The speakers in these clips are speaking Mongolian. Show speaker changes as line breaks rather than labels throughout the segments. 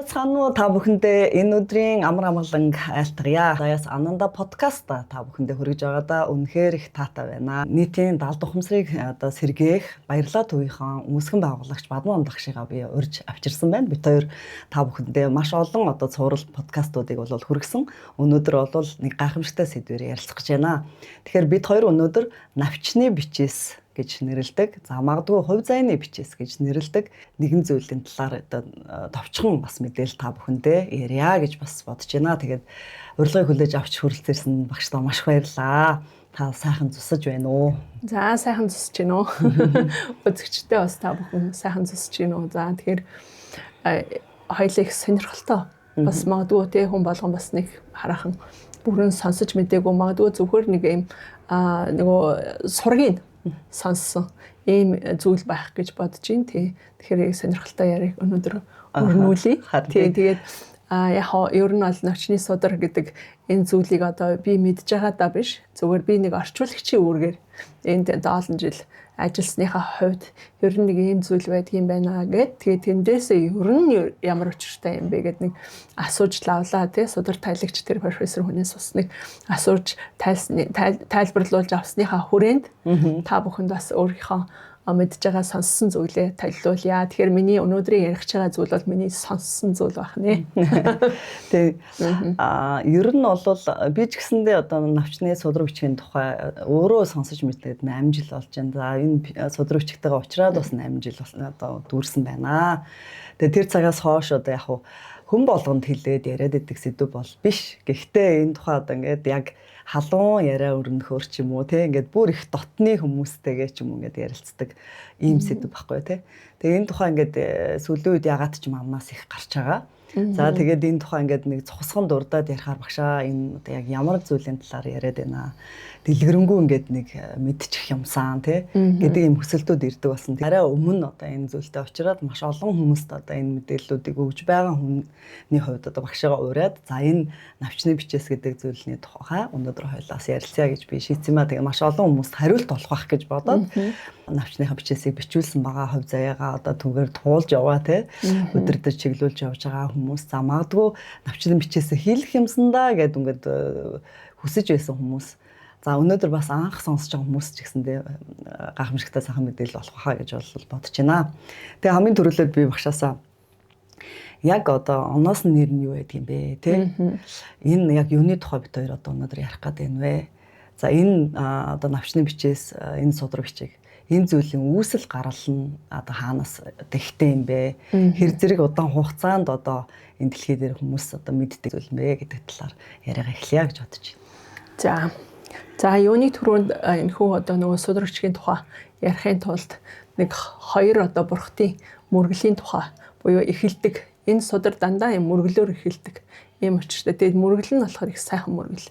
Цаануу та бүхэндээ энэ өдрийн амар амгалан айлтгая. Заяас Ананда подкаст та бүхэндээ хүргэж байгаадаа үнэхээр их таатай байна. Нийтийн даалд ухамсарыг сэргээх Баярлалаа төвийнхөн өмсгөн байгуулагч Бадман Амдагшигаа би урьж авчирсан байна. Бид хоёр та бүхэндээ маш олон цуврал подкастуудыг хүргэсэн. Өнөөдөр бол нэг гайхамшигтай сэдвээр ярилцах гэж байна. Тэгэхээр бид хоёр өнөөдөр навчны бичээс гэж нэрлэдэг. За магадгүй хувь заяаны бичээс гэж нэрлэдэг нэгэн зүйлийн талаар товчхон бас мэдээлэл та бүхэндээ ярья гэж бас бодож байна. Тэгээд урилгыг хүлээж авч хүрэлцээрсэн багштаа маш баярлалаа. Та сайхан зусаж байна уу?
За сайхан зусаж байна уу? Үзэгчтэй бас та бүхэн сайхан зусаж байна уу? За тэгэхээр хоёулаа их сонирхолтой. Бас магадгүй те хүн болгон бас нэг хараахан бүрэн сонсож мэдээгүй магадгүй зөвхөр нэг юм нөгөө сургийн сонссон ийм зүйл байх гэж бодож байна. Тэгэхээр сонирхолтой яриг өнөөдөр өрнүүлье. Тэгээд яг ер нь бол навчны судар гэдэг энэ зүйлийг одоо би мэдж байгаа даа биш. Зүгээр би нэг орчуулагчийн үүргээр энд 70 жил ажилласныхаа хувьд ер нь нэг ийм зүйл байдгийн байна гэд. Тэгээд тэндээсээ ер нь ямар учиртай юм бэ гэд нэг асууж лавлаа тий судар тайлагч тэр профессор хүнээс бас нэг асууж тайлбарлуулж авсныхаа хүрээнд та бүхэнд бас өөрийнхөө мэдж байгаа сонссон зүйлээ танилцуулъя. Тэгэхээр миний өнөөдрийн ярих байгаа зүйл бол миний сонссон зүйл байх нэ.
Тэг. Ер нь бол би ч гэсэндээ одоо навчны судар бичгийн тухай өөрөө сонсож мэдээд 8 жил болж байна. За энэ судар бичгтэйгээ уулзраад бас 8 жил одоо дүүрсэн байна. Тэгээ тэр цагаас хойш одоо яг хүн болгонд хэлээд яриад идэг сэдв бол биш. Гэхдээ энэ тухай одоо ингээд яг халуун яриа өрнөхөр ч юм уу те ингээд бүр их дотны хүмүүстэйгээ ч юм уу ингээд ярилцдаг ийм сэдв байхгүй те. Тэгээ энэ тухай ингээд сүүлийн үед ягаад ч амнаас их гарч байгаа. За тэгээд энэ тухай ингээд нэг цухсган дурдаад ярихаар багшаа энэ одоо яг ямар зүйлийн талаар яриад байна. Дэлгэрэнгүй ингээд нэг мэдчих юмсан тий гэдэг юм хүсэлтүүд ирдэг болсон. Арай өмнө одоо энэ зүйлтэй очираад маш олон хүмүүст одоо энэ мэдээллүүдийг өгж байгаа хүний хувьд одоо багшаагаа ураад за энэ навчны бичээс гэдэг зүйлний тухай өнөөдөр хоёлаас ярилцъя гэж би шийдсэн ба тэгээ маш олон хүмүүст хариулт олох байх гэж бодоод навчныхаа бичээсийг бичүүлсэн байгаа хувь заяагаа одоо түгээр туулж яваа тий өдөртөж чиглүүлж явж байгаа хүмүүс за магадгүй навчны бичээсээ хийх юмсандаа гэдэг ингээд хүсэж байсан хүмүүс. За өнөөдөр бас анх сонсож байгаа хүмүүс ч гэсэндээ гайхамшигтай сайхан мэдээлэл болох хаа гэж бодож байна. Тэгээ хамгийн түрүүлээд би багшаасаа яг одоо оноос нь нэр нь юу байдаг юм бэ те? Энэ яг юуны тухай бид хоёр одоо өнөөдөр ярих гэдэг юм вэ? За энэ одоо навчны бичээс энэ судар бичиг энэ зүйлийн үүсэл гарал нь одоо хаанаас тэгтэй юм бэ? Хэр зэрэг удаан хугацаанд одоо энэ дэлхий дээр хүмүүс одоо мэддэг зүйл юм бэ гэдэг талаар яриага эхлэе гэж бодож байна.
За юуны түрүүнд энэхүү одоо нөгөө судар бичгийн тухай ярихын тулд нэг хоёр одоо бурхтын мөргөлийн тухай буюу эхэлдэг энэ судар дандаа юм мөргөлөөр эхэлдэг юм учиртай. Тэгээд мөргөл нь болохоор их сайхан мөргөл.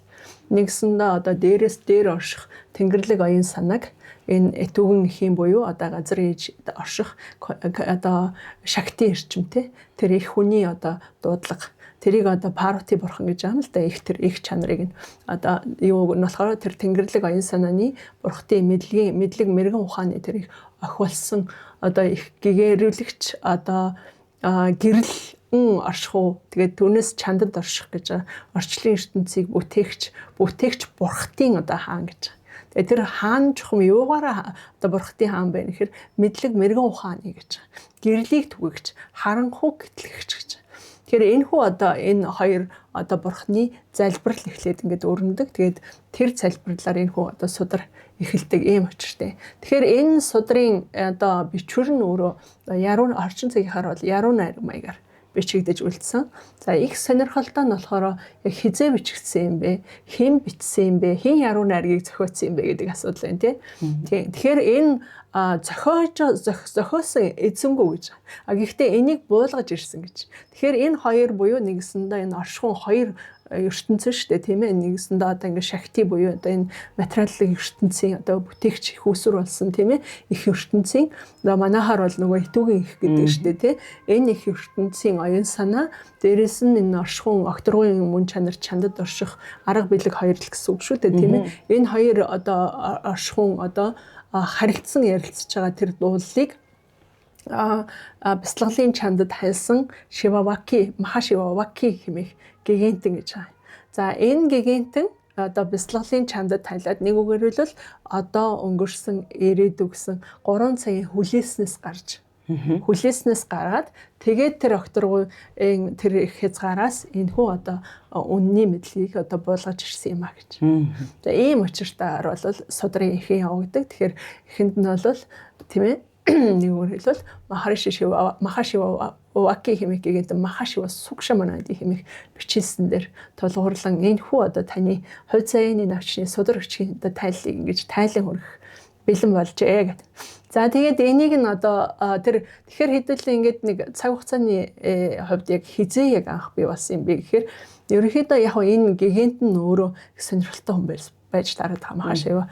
Нэгсэндээ одоо дээрээс дээр орших Тэнгэрлэг оюун санааг энэ этүүгэн эхийн буюу одоо газар ээж орших одоо шакти эрчимтэй тэр их хүний одоо дуудлага тэрийг одоо Парвати бурхан гэж аам л да их тэр их чанарыг нь одоо юу нь болохоор тэр Тэнгэрлэг оюун санааны бурхтын мэдлэг мэрэгэн ухааны тэр их охиулсан одоо их гэгэрүүлэгч одоо гэрэл оршихуу тэгээд түүнээс чандад орших гэж орчлын ертөнцийг бүтээгч бурхтын одоо хаан гэж. Тэгээд тэр хаан чухам юугаараа одоо бурхтын хаан байна гэхээр мэдлэг мэрэгэн ухааны гэж. Гэрлийг түгэгч, харанхуй гэтлэгч гэж. Тэгэхээр энэ хүү одоо энэ хоёр одоо бурхны залбирал эхлээд ингээд өрнөдөг. Тэгээд тэр залбирлаар энэ хүү одоо судар эхэлдэг ийм учиртай. Тэгэхээр энэ судрын одоо бичвэр нь өөрөө яруу орчин цагийнхаар бол яруу найраг маягаар бичигдэж үлдсэн. За их сонирхолтой нь болохоор яг хизээ бичигдсэн юм бэ? Хэн бичсэн юм бэ? Хэн яруу найргийг зохиоцсон юм бэ гэдэг асуудал байна тий. Тэгэхээр энэ зохиосон эзэнгүү гэж. Гэхдээ энийг буулгаж ирсэн гэж. Тэгэхээр энэ хоёр буюу нэгсэндээ энэ оршихуун хоёр ертөнцийн шүү дээ тийм ээ нэгсэндээ одоо ингэ шакти буюу одоо энэ материалын ертөнцийн одоо бүтээгч хүүсвэр болсон тийм ээ их ертөнцийн одоо манайхаар бол нөгөө итүүгийн их гэдэг шүү дээ тийм энэ их ертөнцийн оюун санаа дээрэс нь энэ оршихуун окторгын мөн чанар чандад орших арга билег хоёр л гэсэн үг шүү дээ тийм ээ энэ хоёр одоо оршихуун одоо харилцсан ярилцж байгаа тэр дууллыг бяцлаглалын чандад хайлсан Шиваваки, Махашиваваки хэмээх гигантэн гэж байгаа. За энэ гигантэн одоо бяцлаглалын чандад хайлаад нэг үгээр хэлбэл одоо өнгөрсөн ирээд өгсөн 3 цагийн хүлээснээс гарч хүлээснээс гараад тэгээд тэр окторгуйн тэр хязгаараас энэ хүү одоо үнний мэдлэгийг одоо буулгаж ирсэн юм а гэж. За ийм учиртаар бол судрын ихэн явагддаг. Тэгэхээр эхэнд нь бол тийм ээ нэг үгээр хэлбэл Махашиваваки хэмээх гигантэн Махашива Сукшаманади хэмээх бичсэн дээр тулгуурлан энэ хүү одоо таны хувь заяаны навчны судар хүчийн одоо тайллыг ингэж тайлан хүргэх бэлэн болжээ гэдэг. За тэгээд энийг нь одоо тэгэхээр хэдүүлээ ингээд нэг цаг хугацааны хувьд яг хизээ яг анх бий болсон юм бэ гэхээр ерөнхийдөө яг энэ гигант нь өөрөө сонирхолтой хүн байж тараад байгаа.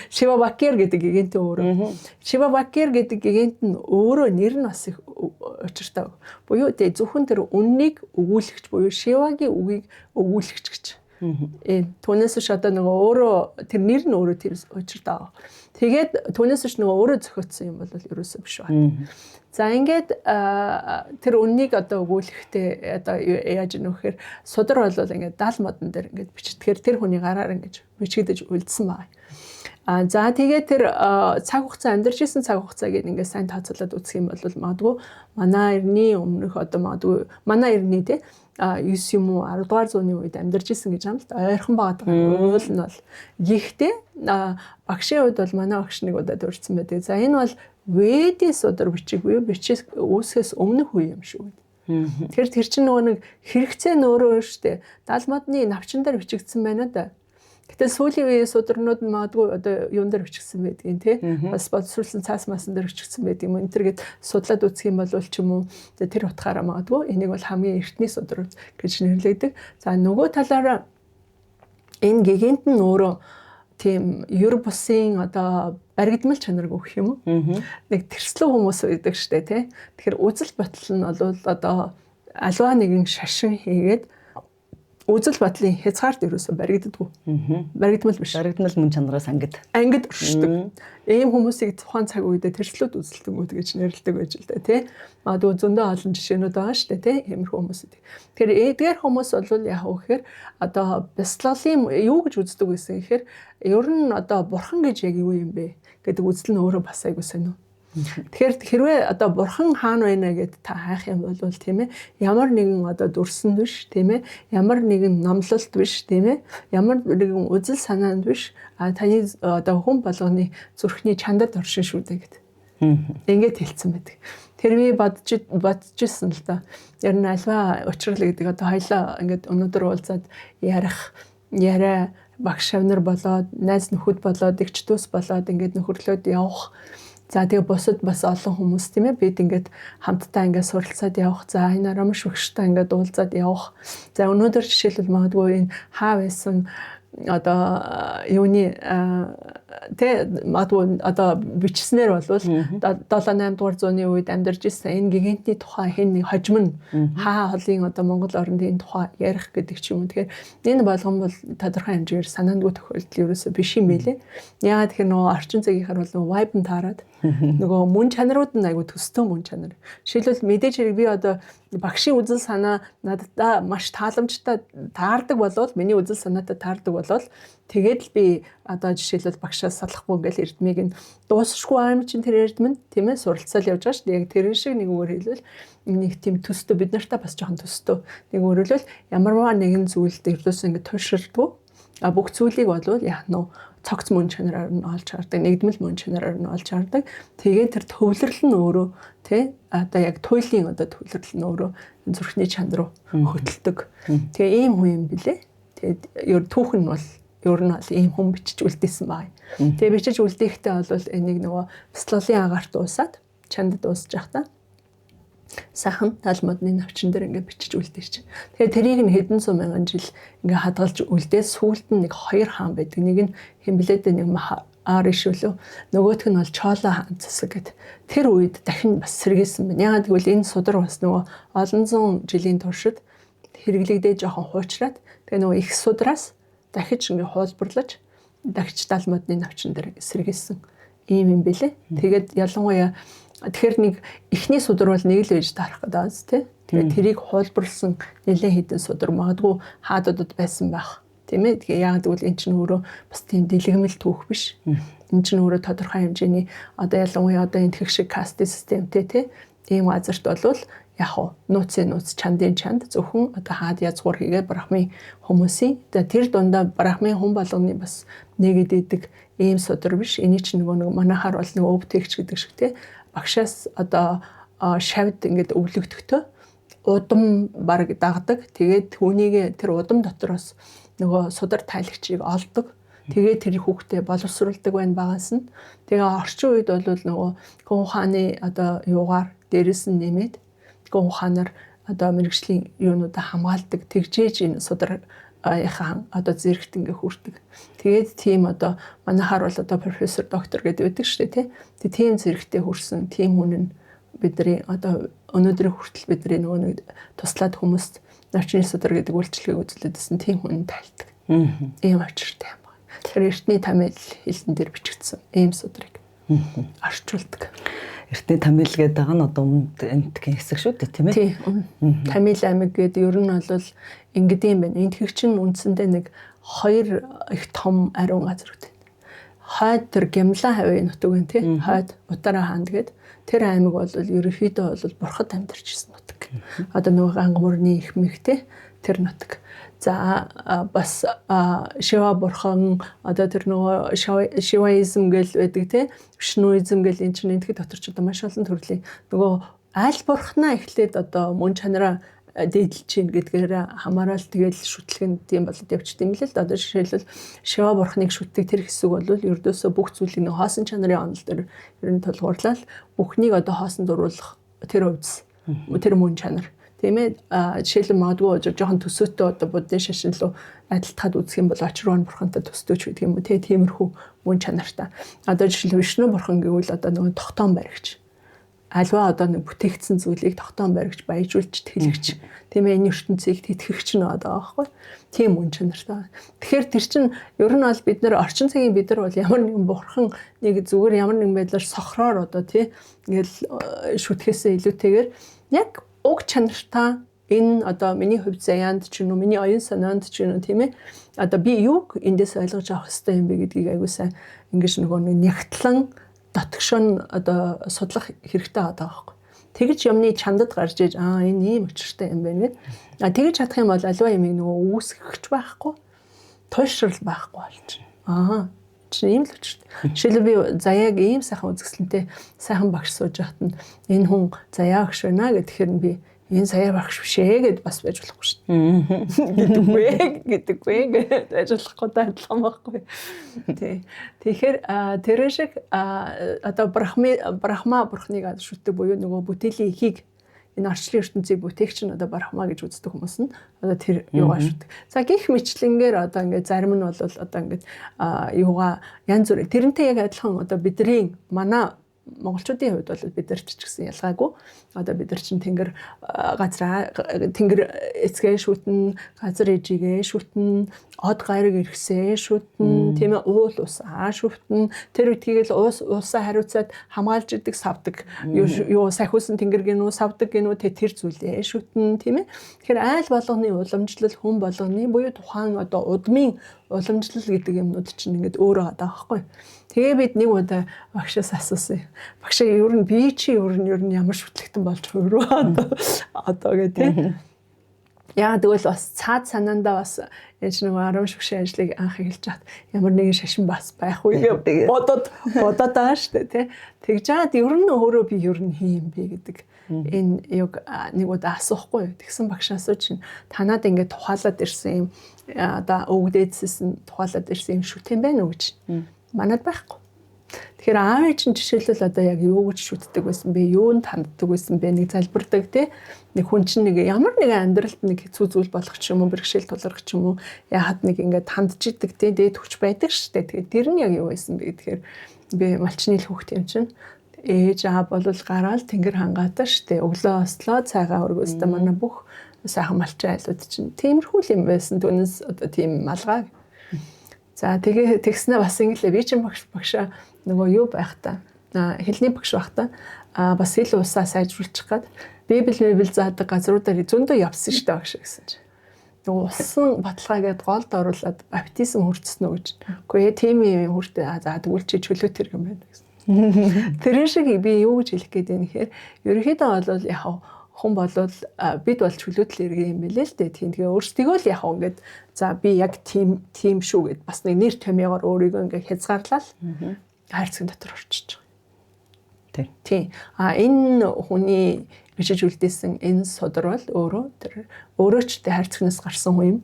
Шивавакер гэдэг гигантэн өөрөө. Шивавакер гэдэг гигантэн нь өөрөө нэр нь бас их учиртай. Буюу тэ зөвхөн тэр үннийг өгүүлэгч буюу Шивагийн үгийг өгүүлэгч гэж. Түүнээс ч одоо нөгөө өөрөө тэр нэр нь өөрөө тэр учиртай. Тэгээд түүнээс ч нөгөө өөрөө зохиотсон юм бол ерөөсөө биш байна. За ингээд тэр үннийг одоо өгүүлэхдээ одоо яаж нөхөр судар бол ингээд 70 модон дээр ингээд бичтгэхээр тэр хүний гараар ингээд бичигдэж үлдсэн байна. За тэгээд тэр цаг хугацаа амьдарч исэн цаг хугацааг ингээд сайн тооцоолоод үзэх юм бол магадгүй манай эртний өмнөх одоо магадгүй манай эртний те 9 юм уу 10 дугаар зууны үед амьдарч исэн гэж юм л ойрхон байгаа. Уул нь бол ихтэй багшийн үед бол манай багш нэг удаа дурдсан байдаг. За энэ бол Ведийн судар бичиг буюу бичээс үүсгэс өмнөх үе юм шүү. Тэр чинь нөгөө нэг хэрэгцээ нөөрөө штэ 70 модны навчин дээр бичигдсэн байна да. Гэтэл сүүлийн үеийн сударнууд нь магадгүй одоо юун дээр бичигдсэн байдгийг тий. Бас боловсруулсан цаас маасан дээр бичигдсэн байдаг юм. Энтергээд судлаад үзэх юм бол ч юм уу тэр утгаараа магадгүй энийг бол хамгийн эртний судар гэж нэрлэгдэг. За нөгөө талаараа энэ гигант нь өөрөө тийм ер бусын одоо баригдмал чанарг өгөх юм уу? Нэг тэрслэг хүмүүс байдаг штэ тий. Тэгэхээр үзэл бодол нь бол одоо аливаа нэгэн шашин хийгээд үзэл бодлын хязгаарт ерөөсөө баригддаггүй. Баригдмал биш.
Баригдмал мөн чанараас ангид
оршдог. Ийм хүмүүсийг тухайн цаг үедээ тэрслүүд үзэлтэнгүүд гэж нэрлэдэг байж л да тий. Магадгүй зөндөө олон жишээнүүд байгаа шүү дээ тий. Иймэрхүү хүмүүсүүд. Тэгэхээр эдгээр хүмүүс бол яг үхээр одоо бяцлаглалын юу гэж үздэг гэсэн гэхээр ер нь одоо бурхан гэж яг юу юм бэ гэдэг үзэл нь өөрөө бас айгуу сонир. Тэгэхээр хэрвээ одоо бурхан хаана байна гэд та хайх юм бол тийм ээ ямар нэгэн одоо дүрсэнд биш тийм ээ ямар нэгэн номлолт биш тийм ээ ямар нэгэн үзэл санаанд биш таны одоо хүн болгоны зүрхний чандад оршин шүү дээ гэд. Ингээд хэлсэн байдаг. Тэр би бодчихсон л да. Ер нь альва учрал гэдэг одоо хоёлаа ингээд өнөөдөр уулзаад яриа багш авнар болоод найз нөхөд болоод эгч дүүс болоод ингээд нөхөрлөөд явах. За тэгээ бусад бас олон хүмүүс тийм ээ бид ингээд хамтдаа ингээд суралцаад явах. За энэ арамш багштай ингээд уулзаад явах. За өнөөдөр жишээлбэл магадгүй энэ хаа байсан одоо юуны тэ магадгүй одоо бичснээр бол 7-8 дугаар зууны үед амьдарч ирсэн энэ гигантны тухай хэн нэг хожим нь хаа холын одоо Монгол орнын тухай ярих гэдэг ч юм уу. Тэгэхээр энэ болгон бол тодорхой хэмжээгээр санаандгүй тохиолдол ерөөсөө биш юм байлээ. Яагаад тэгэхээр нөгөө орчин цагийнхаар бол нөгөө vibe нь таарад нөгөө мөн чанарууд нь айгу төстэй мөн чанар. Жишээлбэл мэдээж хэрэг би одоо багшийн үзэл санаа надад маш тааламжтай таардаг болвол миний үзэл санаатай таардаг болвол тэгээд л би одоо жишээлбэл багшаас салахгүй ингээл эрдмийг нь дуусахгүй аим чинь тэр эрдмэн тийм ээ суралцаал явж байгаа шүү дээ. Яг тэр шиг нэг үгээр хэлбэл нэг тийм төстэй бид нартай бас жоохон төстэй. Нэг үгээр хэлбэл ямарваа нэгэн зүйлд ердөөс ингээд туйширдгүй. Бүх зүйлийг бол яах нь цогц мөн чанараар нь олж хардаг, нэгдмэл мөн чанараар нь олж хардаг. Тэгээд тэр төвлөрөл нь өөрөө тий одоо яг туйлын одоо төвлөрөл нь өөрөө зүрхний чанар руу хөтэлдэг. Тэгээ ийм хүн юм билээ. Тэгээд ер түүх нь бол ер нь бол ийм хүн бичиж үлдээсэн байна. Тэгээ бичиж үлдээхдээ бол энийг нөгөө бяцлаглалын агаарт дуусаад чандад дуусж явахдаа сайхан 70 модны навчин дээр ингээд бичиж үлдээч. Тэгэхээр тэрийг нь хэдэн зуун мянган жил ингээд хадгалж үлдээ сүүлд нь нэг хоёр хаан байдаг. Нэг нь хэмблээд нэг Аришүлөө нөгөөх нь бол Чола хаан засаг гэд. Тэр үед дахин бас сэргээсэн байна. Яагаад гэвэл энэ судар бас нөгөө олон зуун жилийн туршид хэрэглэгдээ жоохон хуучраад тэгээ нөгөө их судраас дахиж ингээд хуулбарлаж дахиж 70 модны навчин дээр сэргээсэн. ийм юм бэлээ. Тэгээд ялангуяа тэгэхээр нэг эхний судар бол нэг л байж таарах гэдэг биз тий. Тэгээд тэрийг хуулбарлсан нэлээд хэдэн судар магадгүй хаадуудад байсан байх. Тийм ээ. Тэгээ яг тэгвэл эн чинь өөрөө бас тийм дэлгэмэл түүх биш. Эн чинь өөрөө тодорхой хэмжээний одоо ялангуяа одоо энэ тэгш шиг каст системтэй тий. Ийм газарт болвол яг нууцын нууц чандын чанд зөвхөн одоо хаад язгуур хийгээд брахмын хүмүүсийн тэр дундаа брахмын хүн болгоны бас нэгэд идэг ийм судар биш. Эний чинь нөгөө манайхаар бол нөгөө өвтөгч гэдэг шиг тий. Багшаас одоо шавд ингээд өвлөгдөхтөө удам баг дагдаг. Тэгээд түүнийг тэр удам дотроос нөгөө судар тайлагчийг олдог. Тэгээд тэр хүүхдээ боловсруулдаг байна багаас нь. Тэгээ орчин үед бол нөгөө гүн ухааны одоо юугаар дээрэс нь нэмээд гүн ухаанаар одоо мэрэгжлийн юунуудаа хамгаалдаг. Тэгжээж энэ судар яхан одоо зэрэгт ингээ хүрдэг. Тэгээд тийм одоо манайхаар бол одоо профессор доктор гэдэг байдаг шүү дээ тий. Тийм зэрэгтэй хүрсэн тийм хүн нь бидний одоо өнөөдрийн хүртэл бидний нөгөө нэг туслаад хүмүүст навчны судар гэдэг үйлчлэгийг үзүүлээдсэн тийм хүн тайлдаг. Ийм очиртай юм байна. Тэр эртний тамил хэлсэн дээр бичигдсэн ийм судрыг орчуулдаг.
Эртний тамил гэдэг байгаа нь одоо өмнөд энтгийн хэсэг шүү дээ тийм ээ.
Тийм. Тамил аймаг гэдэг ер нь бол ингэдэг юм байна. Энтхэг чинь үндсэндээ нэг хоёр их том ариун газар гэдэг. Хойд тэр Гямлан хавийн нутаг байна тий. Хойд Утара хаанд гэдэг. Тэр аймаг бол ерөнхийдөө бол бурхад амьдарчсэн нутаг. Одоо нөгөө ганга мөрний их мэгтэй тэр нутаг. За бас Шива бурхан одоо тэр нөгөө Шиваизм гэл байдаг тий. Вишнуизм гэл энэ чинь энтхэг дотор ч одоо маш олон төрлийн нөгөө аль бурхнаа эхлээд одоо мөн чанараа дээдлж чинь гэдгээр хамаарал тэгэл шүтлэгэнд тийм болоод явчихд юм л л да. Одоо жишээлбэл Шива бурхныг шүтдэг тэр хэсэг бол ердөөсөө бүх зүйлийг нэг хоосон чанарын онол дээр ер нь тулгуурлал бүхнийг одоо хоосон дуруулах тэр өвс тэр мөн чанар тийм ээ. Жишээлбэл магадгүй жоохон төсөөтэй одоо буддын шашин руу адилтгаад үзэх юм бол очрон бурхантай төстөөч гэдэг юм уу тиймэрхүү мөн чанартай. Одоо жишээлбэл Вишну бурхан гэвэл одоо нэг тогтоон баригч альва одоо нэг бүтээгдсэн зүйлийг тогтоон баригч баяжуулж тэлэгч тийм ээ энэ ертөнцийг тэтгэгч нь одоо аахгүй тийм үн чанартай. Тэгэхээр тэр чинь ер нь бол бид нар орчин цагийн бид нар бол ямар нэгэн бурхан нэг зүгээр ямар нэгэн байдлаар сохроор одоо тий ингээл шүтгэхээсээ илүүтэйгээр яг уг чанартай энэ одоо миний хувь заяанд ч юм уу миний оюун санаанд ч юм уу тийм ээ одоо би юуг эндээс ойлгож авах хэрэгтэй юм бэ гэдгийг аягүй сайн ингэж нөгөө нягтлан дотгошон одоо судлах хэрэгтэй байгаа байхгүй. Тэгж юмны чандад гарч иж энэ ийм учиртай юм байна гэд. Тэгж чадах юм бол альва юмыг нөгөө үүсгэж байхгүй. Туйшрал байхгүй болж. Чинь ийм л учиртай. Жишээлбэл би заяаг ийм сайхан үзэсгэлэнтэй сайхан багш сууж байхад нь энэ хүн заяа багш байна гэхээр нь би энэ заяа багш биш ээ гэд бас байж болохгүй шүү дээ. Гэдэггүй гэд ажиллахгүй адилхан байхгүй. Тий. Тэгэхээр тэр шиг одоо брахма бурхныг шүтдэг буюу нөгөө бүтээлийн ихийг энэ орчлын ертөнцийг бүтээгч нь одоо брахма гэж үздэг хүмүүс нь одоо тэр юугаа шүтдэг. За гих мэтлэнгээр одоо ингээд зарим нь бол одоо ингээд юугаа янз бүр тэрнтэй яг адилхан одоо бидний манай монголчуудын хувьд бол бид нар ч гэсэн ялгаагүй. Одоо бид нар чинь тэнгэр эцгээ шүтэн, газар ижигээ шүтэн, од гайрыг ирхсээ шүтэн, тийм ээ уул усаа шүтэн. Тэр үтгийг л уусаа хариуцаад хамгаалж идэг савдаг. Юу сахиусан тэнгэр гинүү савдаг гинүү тэр зүйлээ шүтэн, тийм ээ. Тэгэхээр айл болгоны уламжлал хүн болгоны буюу тухайн одоо удмын уламжлал гэдэг юмнууд чинь ингээд өөрөө байгаа байхгүй. Тэгээ бид нэг удаа багшаас асуусан. Багшаа ер нь би чи ер нь ямар шүтлэгтэн болж өөрөө одоо гэх тийм. Яа тэгвэл бас цаад санаандаа бас энэ нэг 10 шүгшин ажлыг анх эхэлж хаад ямар нэгэн шашин бас байх үе бодоод байгаа шүү дээ тий. Тэгж жаад ер нь өөрөө би ер нь хийм бэ гэдэг энэ яг нэг удаа асуухгүй. Тэгсэн багш асууж танаад ингээд тухайлаад ирсэн юм одоо өвгдээдсэн тухайлаад ирсэн юм шүтэн байна уу гэж. Манад байхгүй. Тэгэхээр аав чинь жишээлбэл одоо яг юу гэж шүтдэг байсан бэ? Юунд ханддаг байсан бэ? Нэг залбирдаг тий. Нэг хүн чинь нэг ямар нэгэн амьдралд нэг хэцүү зүйл болох ч юм уу, бэрхшээл тулгарх ч юм уу, яхад нэг ингээд хандж идэг тий. Дээд хүч байдаг шүү дээ. Тэгэхээр тэр нь яг юу байсан бэ гэхээр би малчны л хүүхд юм чинь ээж аав болвол гараал тэнгэр хангаатай шүү дээ. Өглөө ослоо цайгаа өргөөстэй манай бүх сайхан малчин айлууд чинь тиймэрхүү юм байсан. Түүнээс одоо тийм малгай. За тэгээ тэгснэ бас инглээ би чинь багшаа нөгөө юу байх та хэлний багш байх та бас хэл усаа сайжруулчих гад библ заадаг газруудаар зөндөө явсан шүү дээ багш гэсэн чинь. Нөгөө усан баталгаа гээд голд оруулаад баптизм хүртсэн үү гэж. Үгүй ээ тийм юм хүртээ за тэгвэл чи чөлөөт хэрэг юм байна гэсэн. Тэр шиг би юу гэж хэлэх гээд байна гэхээр ерөнхийдөө бол яг хүн болвол бид бол чөлөөтл иргэн юм билээ л дээ. Тийм тэгээ өөрсдөө л яг ингээд за би яг тийм шүү гэд бас нэг нэр томьёогоор өөрийгөө ингээд хязгаарлал хайрцаг дотор орчиж байгаа. Тийм. Энэ хүний бичиж үлдээсэн энэ содөр бол өөрөө ч хайрцагнаас гарсан хүн юм.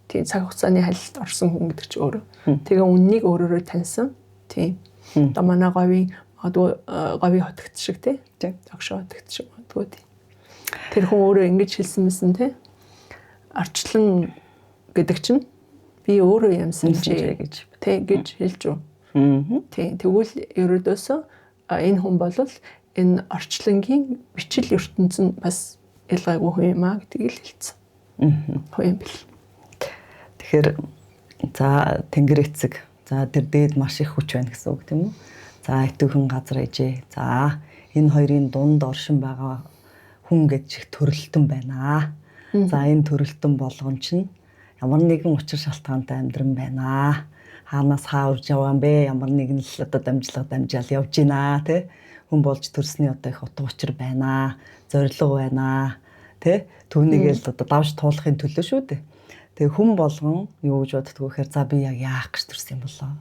Тийм цаг хугацааны халилт орсон хүн гэдэг чи өөрөө. Тэгээ үннийг өөрөөрөө таньсан. Тийм. Одоо манай говийн хотогт шиг тийм. Тогшоо хотогт шиг магадгүй тийм. Тэр хүн өөрөө ингэж хэлсэн мэсэн тий. Арчлан гэдэг чинь би өөрөө юмсан гэж гэж хэлж үү. Тий. Тэгвэл ерөөдөөсөө энэ хүн бол энэ орчлонгийн бичил ертөнцийн бас ялгаагүй хүн юм а гэдгийг л хэлсэн. Хүн юм бэл.
Тэгэхээр за тэнгэр эцэг за тэр дээд маш их хүч байна гэсэн үг тийм үү? За итүүхэн газар ээжээ. За энэ хоёрын дунд оршин байгаа хүн гэж их төрөлтөн байна. За энэ төрөлтөн болгон чинь ямар нэгэн учир шалтгаантай амьдран байна. Хаанаас хаа урж яваа бэ? Ямар нэгэн л одоо дамжаал явж гинэ тий. Хүн болж төрсний одоо их утга учир байна. Зорилго байна. Тий. Түүнийгэл одоо давж туулахын төлөө шүү дээ. Тэгээ хүн болгон юу гэж боддгоо гэхээр за би яг яах гэж төрсөн юм болоо.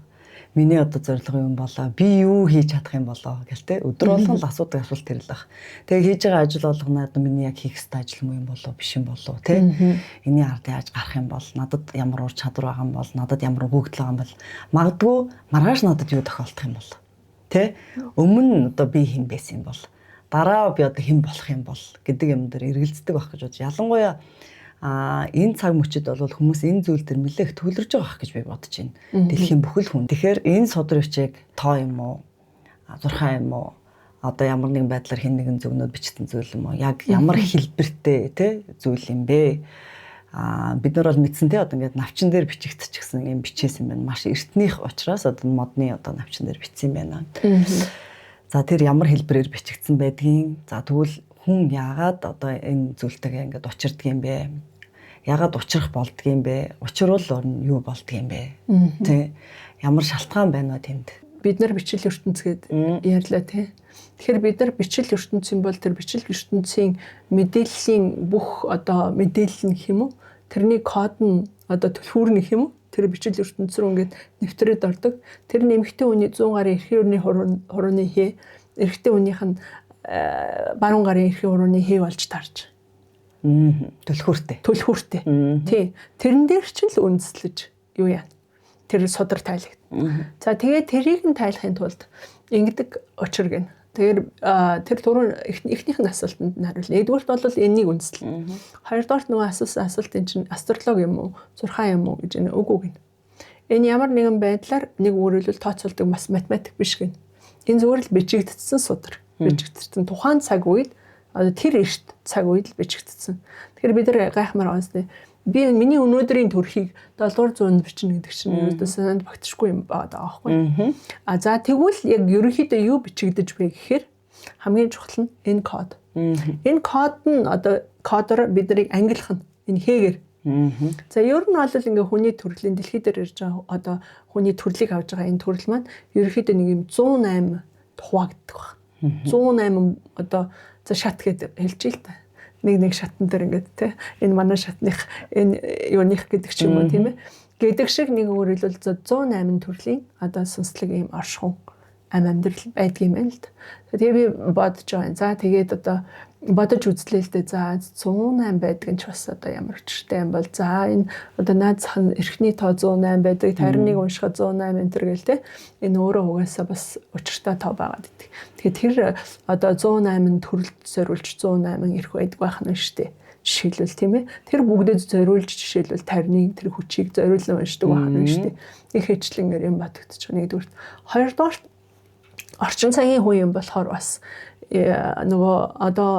Миний одоо зорилго юм болоо. Би юу хийж чадах юм болоо гэл те өдөр болгон л асуудаг асуулт тэр л баг. Тэгээ хийж байгаа ажил болгоно одоо миний яг хийх ёстой ажил юм болоо биш юм болоо те. Эний ард яаж гарах юм бол надад ямар ур чадвар байгаа юм бол надад ямар өгөгдөл байгаа юм бол магадгүй маргааш надад юу тохиолдох юм бол те өмнө одоо би хэн байсан юм бол дараа би одоо хэн болох юм бол гэдэг юм дээр эргэлздэг байх гэж бодож ялангуяа энэ цаг мөчид бол хүмүүс энэ зүйл дээр нэлээд төвлөрж байгаа гэж би бодож байна. Дэлхийн бүхэл хүн. Тэгэхээр энэ содор бичиг тоо юм уу? Зурхаа юм уу? Одоо ямар нэгэн байдлаар хэн нэгэн зөвнөд бичсэн зүйл юм уу? Яг ямар хэлбэртэй те зүйл юм бэ? Бид нар бол мэдсэн те одоо ингээд навчин дээр бичигдчихсэн юм бичээсэн байна. Маш эртнийх учраас одоо модны одоо навчин дээр бичсэн байна. За тэр ямар хэлбэрээр бичигдсэн байдгийг. За тэгвэл хүн яагаад одоо энэ зүйлтэйгээ ингээд учирдаг юм бэ? Яагаад учрах болдгийм бэ? Учруул юу болдгийм бэ? Тэ ямар шалтгаан байна вэ тэнд?
Бид нар бичил ертөнцгээд ярьлаа тий. Тэгэхээр бид нар бичил ертөнцийн бол тэр бичил ертөнцийн мэдээллийн бүх одоо мэдээлэл нь хэм үү? Тэрний код нь одоо төлхүүр нь хэм үү? Тэр бичил ертөнц рүү ингээд нэвтрээд ордог. Тэр нэмэгтэй хүний 100 гаруй эрхийн өрний хурууны хээ, эрэгтэй хүнийх нь баруун гарын эрхийн урууны хээ болж тарж. Төлхүүртэй. Тий. Тэрэн дээр ч л үндэслэж юу яа. Тэр содар тайлгд. За тэгээд тэрийг нь тайлахын тулд ингэдэг учир гэн. Тэгэхээр тэр түрүүн эхнийх нь асуултанд нь хариулна. Нэгдүгürt бол энэнийг үндэслэн. Хоёрдугаарт нөгөө асуултын чинь астрологи юм уу, зурхаа юм уу гэж энэ үгүй гэн. Энэ ямар нэгэн байдлаар нэг өөрөлдөл тооцоолдог бас математик биш гэн. Энэ зүгээр л бичигдсэн судар. Бичигдсэн тухайн цаг үед одоо тэр эрт цаг үед л бичигдсэн. Тэгэхээр бид нар гайхмаар онцны би миний өнөөдрийн төрхийг доллар 100 бичнэ гэдэг чинь ерөөдөө санд багтчихгүй юм байна аахгүй. За тэгвэл яг ерөнхийдөө юу бичигдэж вэ гэхээр хамгийн чухал нь энэ код. Энэ код нь одоо кодоор бид нарыг ангилах нь энэ хээгэр. За ер нь бол ингээ хүний төрлийн дэлхий дээр ирж байгаа одоо хүний төрлийг авж байгаа энэ төрөл маань ерөнхийдөө нэг юм 108 хуваагддаг байна. 108 одоо за шат гэдэг хэлж ил та. Нэг шатн дээр ингээд те энэ манай шатных энэ юуных гэдэг ч юм уу тийм ээ. Гэдэг шиг нэг өөрөлдөл 108 төрлийн одоо сүнслэг юм оршихуун амьдрал байдгийм байл л да. Тэгээ би бодож байгаа. За тэгээд одоо бодож үзлээ л дээ. За 108 байдаг нь ч бас одоо ямар өчртэй юм бол за энэ одоо наад зах нь эрхний тоо 108 байдаг. Тариныг уншихад 108 энтер гээл те. Энэ өөрөө угаасаа бас өчртэй тоо байгаад идэг. Тэгэхээр тэр одоо 108 төрөлд зориулж 108 эрх байдаг байх нь шүү дээ. Жишээлбэл тийм ээ. Тэр бүгдээ зориулж жишээлбэл тариныг тэр хүчийг зориулсан уншдаг байх нь шүү дээ. Их хэвчлэнгээр юм батгдчих. Нэгдүгээр. Хоёрдугаар орчин цагийн хүн юм болохоор бас нөгөө одоо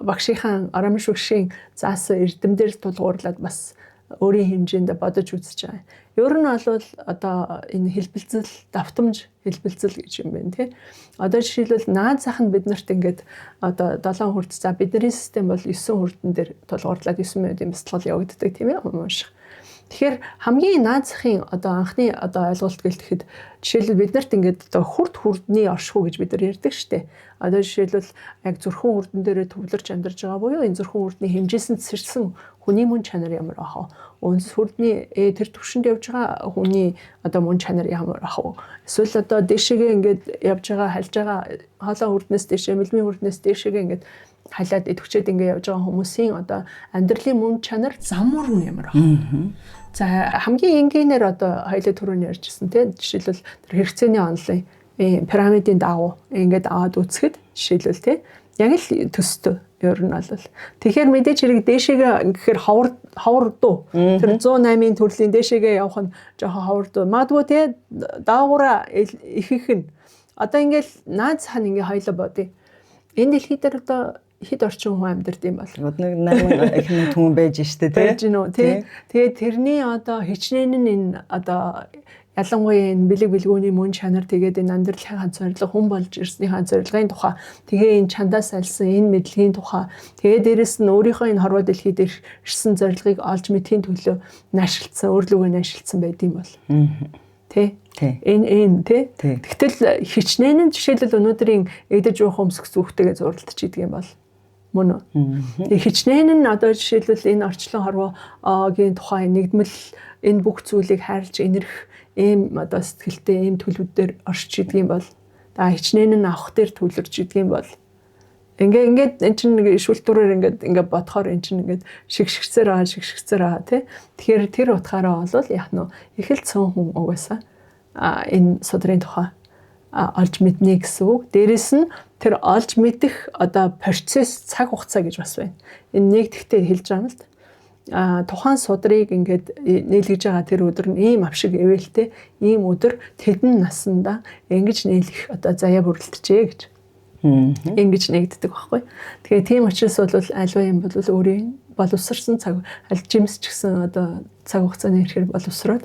багшийнхаа арамш багшийн заасан эрдэмдэр тулгуурлаад бас өөрийн хэмжээнд бодож үзэж байгаа. Ер нь бол одоо энэ хэлбэлзэл давтамж хэлбэлзэл гэж юм байна тий. Одоо жишээлбэл наад зах нь биднэрт ингээд одоо 7 хүрд за бидний систем бол 9 хүрдэн дээр тулгуурлаад 9 минутын бяцлал явагддаг тийм ээ уушиг. Тэгэхээр хамгийн наад захын одоо анхны одоо ойлголт гэлтэхэд жишээлбэл биднэрт ингээд одоо хүрдний оршихуй гэж бид нар ярьдаг штеп. Одоо жишээлбэл яг зүрхэн хүрдэн дээрээ төвлөрч амьдарч байгаа буюу энэ зүрхэн хүрдний хэмжээсэнд сэрсэн хүний мөн чанар ямар ах вэ? Үндэс хүрдний тэр төвшөнд явж байгаа хүний одоо мөн чанар ямар ах вэ? Эсвэл одоо дээшээгээ ингээд явж байгаа хальж байгаа хоолой хүрднээс дээшээ мэлмийн хүрднээс дээшээгээ ингээд халаад идэвчээд ингээд явж байгаа хүмүүсийн одоо амьдралын мөн чанар замуур нь ямар ах вэ? За хамгийн энгийнээр одоо хоёлаа түрүүний ярьжсэн тийм жишээлбэл тэр хэрэгцээний онолын пирамидын дагуу ингээд аваад үцхэд жишээлбэл тийм яг л төстөө ер нь бол тэгэхээр мэдээж хэрэг дээшээгээ гэхээр ховор дуу тэр 108-ын төрлийн дээшээгээ явах нь жоохон ховор дуу магадгүй тийм даагуура ихэх нь одоо ингээд наад цаа ингээ хоёлоо бодъё энэ дэлхий дээр одоо хэд орчин хүн амьдард юм бол
нэг 8 их нэг хүн байж штэ
тий. Тэгээд тэрний одоо хичнээн нь энэ одоо ялангуяа энэ бэлэг бэлгүүний мөн чанар тэгээд энэ амьдралын ганц зорилго хүн болж ирснийхаа зорилгын тухай тэгээ энэ чандаас альсан энэ мэдлэгийн тухай тэгээд дээрэс нь өөрийнхөө энэ хорвоо дэлхийд ирсэн зорилгыг олж мэдхийн төлөө наашилсан өөрлөгөө наашилсан байд юм бол тий. Энэ тий. Тэгтэл хичнээн нь жишээлбэл өнөөдрийн эдэж уух өмсөх зүгтэйгээ зурлаж идэг юм бол мөн үү. Хичнээн нь одоо жишээлбэл энэ орчлон хорвоогийн тухай нэгдмэл энэ бүх зүйлийг хайрлж инэрх ийм одоо сэтгэлтэй ийм төлөвдөр оршиж идэг юм бол та хичнээн нь авах дээр төлөрж идэг юм бол ингээд эн чинь нэг шүлтүрээр ингээд бодохоор эн чинь ингээд шигшгцээр байгаа тий. Тэгэхээр тэр утгаараа бол яг нь их л цөөн хүн угаасаа энэ судрын тухай олж мэднэ гэсэн үг. Дээрэс нь тэр олж мэдэх одоо процесс цаг хугацаа гэж бас байна. Энэ нэгдэхтэй хэлж байгаа юм л да. Тухайн судрыг ингээд нийлгэж байгаа тэр өдөр нь ийм авшиг ивэлтэй ийм өдөр тэдэн насанда ингэж нийлэх одоо заяа бүрэлдэжээ гэж. Ингэж нэгддэг байхгүй. Тэгэхээр тийм учраас бол альва юм бол өөрийн боловсрсан цаг аль жимс ч гэсэн одоо цаг хугацааны ихээр боловсроод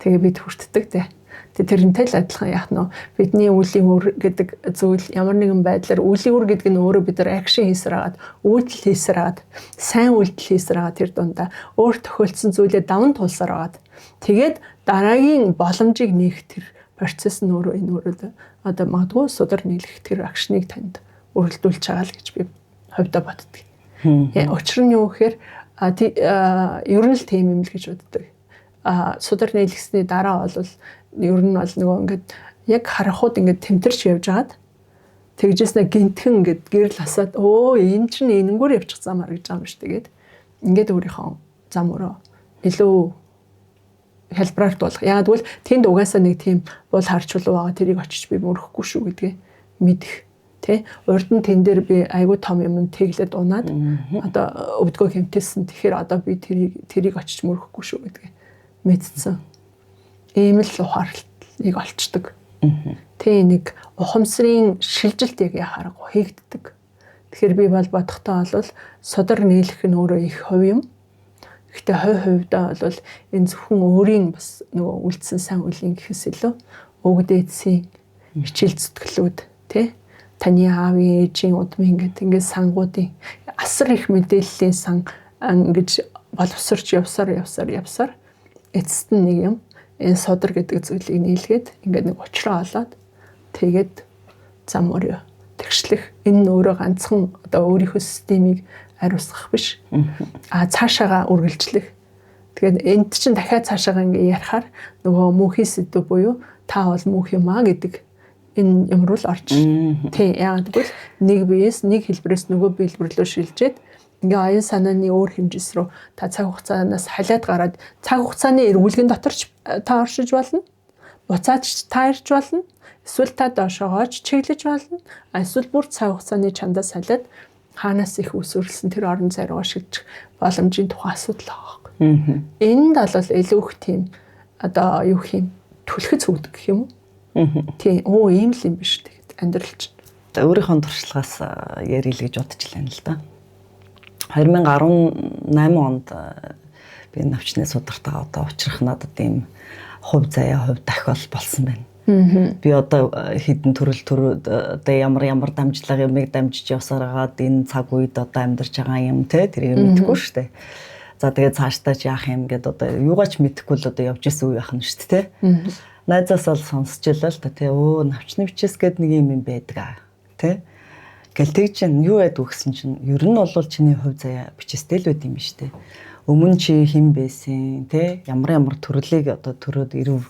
тэгээ бид хүртдэг те. Тэрнтэй л адилхан яах нь бидний үлийн үр гэдэг зүйл ямар нэгэн байдлаар үлийн үр гэдэг нь өөрөө бид нар акшн хийсээр хагаад үйлдэл хийсээр хагаад сайн үйлдэл хийсээр хагаад тэр дундаа өөр тохиолдсон зүйлээ даван туулсаар хагаад тэгээд дараагийн боломжийг нээх тэр процесс нь өөрөө энэ өөрөө одоо магадгүй судар нийлэх тэр акшныг танд өргөлдүүлж байгаа л гэж би хувьдаа боддог. Учир нь юу гэхээр ер нь л тийм юм л гэж боддог. Судар нийлгэсний дараа бол ер нь бол нөгөө ингээд яг харахууд ингээд тэмтэрч явж хагаад тэгжээснэ гинтхэн ингээд гэрэл хасаад энэ чинь энэнгүүр явчих замаар гэж байгаа юм шүү тэгээд ингээд өөрийнхөө зам өрөө илүү хэлбэрт болох. Яг тэгвэл тэнд угаасаа нэг тийм бол харчул байгаа тэрийг очиж би мөрөхгүй шүү гэдгээ мэдэх тий. Урд нь тэн дээр би айгүй том юм тэглээд унаад одоо өвдгөө хэмтээсэн. Тэгэхээр одоо би тэрийг очиж мөрөхгүй шүү гэдгээ мэдсэн. Ийм л ухаарлыг олцдог. Тэ нэг ухамсарын шилжилт яг яхаарахгүй хийгддэг. Тэгэхээр би бол бодохдоо бол судар нийлэх нь өөрөө их хувь юм. Гэхдээ хувьдаа бол энэ зөвхөн өөрийн бас нөгөө үлдсэн сайн үлийн гэхээс илүү өгдөөдсийн хичээл зүтгэлүүд тий таны аавын ээжийн удмын ингээд сангуудын асар их мэдээллийн сан ингэж боловсрч явсаар эцэст нь нэг юм энэ судар гэдэг зүйлийг нийлгээд ингээд нэг учраа олоод тэгээд зам өрөө тэгшлэх энэ өөрөө ганцхан одоо өөрийнхөө системийг ариусгах биш цаашаага үргэлжлэх. Тэгээд энд чинь дахиад цаашаага ингээ ярихаар нөгөө мөнхийн сэдв буюу та бол мөнх юм аа гэдэг энэ юм руу л орж тий яагаад гэвэл нэг биеэс нэг хэлбэрээс нөгөө хэлбэр рүү шилжээд ингээ аян санааны өөр хэмжээс рүү та цаг хугацаанаас халиад гараад цаг хугацааны эргүүлгэн доторч та оршиж болно. Буцааж та ирж болно. Эсвэл та доошоогооч чиглэж болно. Эсвэл бүр цаг хугацааны чандаас халиад хаанаас их үсвэрлсэн тэр орон зай руу шилжих боломжийн тухай асуудал байгаа байхгүй. Энд бол илүү их тийм одоо юу гэх юм түлхэц өгдөг гэх юм уу? Тийм ийм л юм биш тэгээд амьдралч.
Өөрийнхөө туршлагаас ярил гэж бодож байна л да. 2018 онд би навчны судартаа одоо учрах надад ийм хувь заяа хувь дахиол болсон байна. Би одоо хідэн төрөд одоо ямар дамжлага юмыг дамжиж явсараад энэ цаг үед одоо амьдарч байгаа юм те тэрийг мэдэхгүй шүү дээ. За тэгээд цаашдаа ч яах юм гээд одоо юугаач мэдэхгүй л одоо явж исэн үе ахна шүү дээ те. Найзаас бол сонсч илаа л та те навчны бичээс гээд нэг юм байдаг аа те. Гэл тэгж чинь юу яд үгсэн чинь ер нь бол чиний хувь заяа бичээстэй л байд юм биш те. Өмнө чи хэн байсан те ямар төрлийг одоо төрөөд ирв.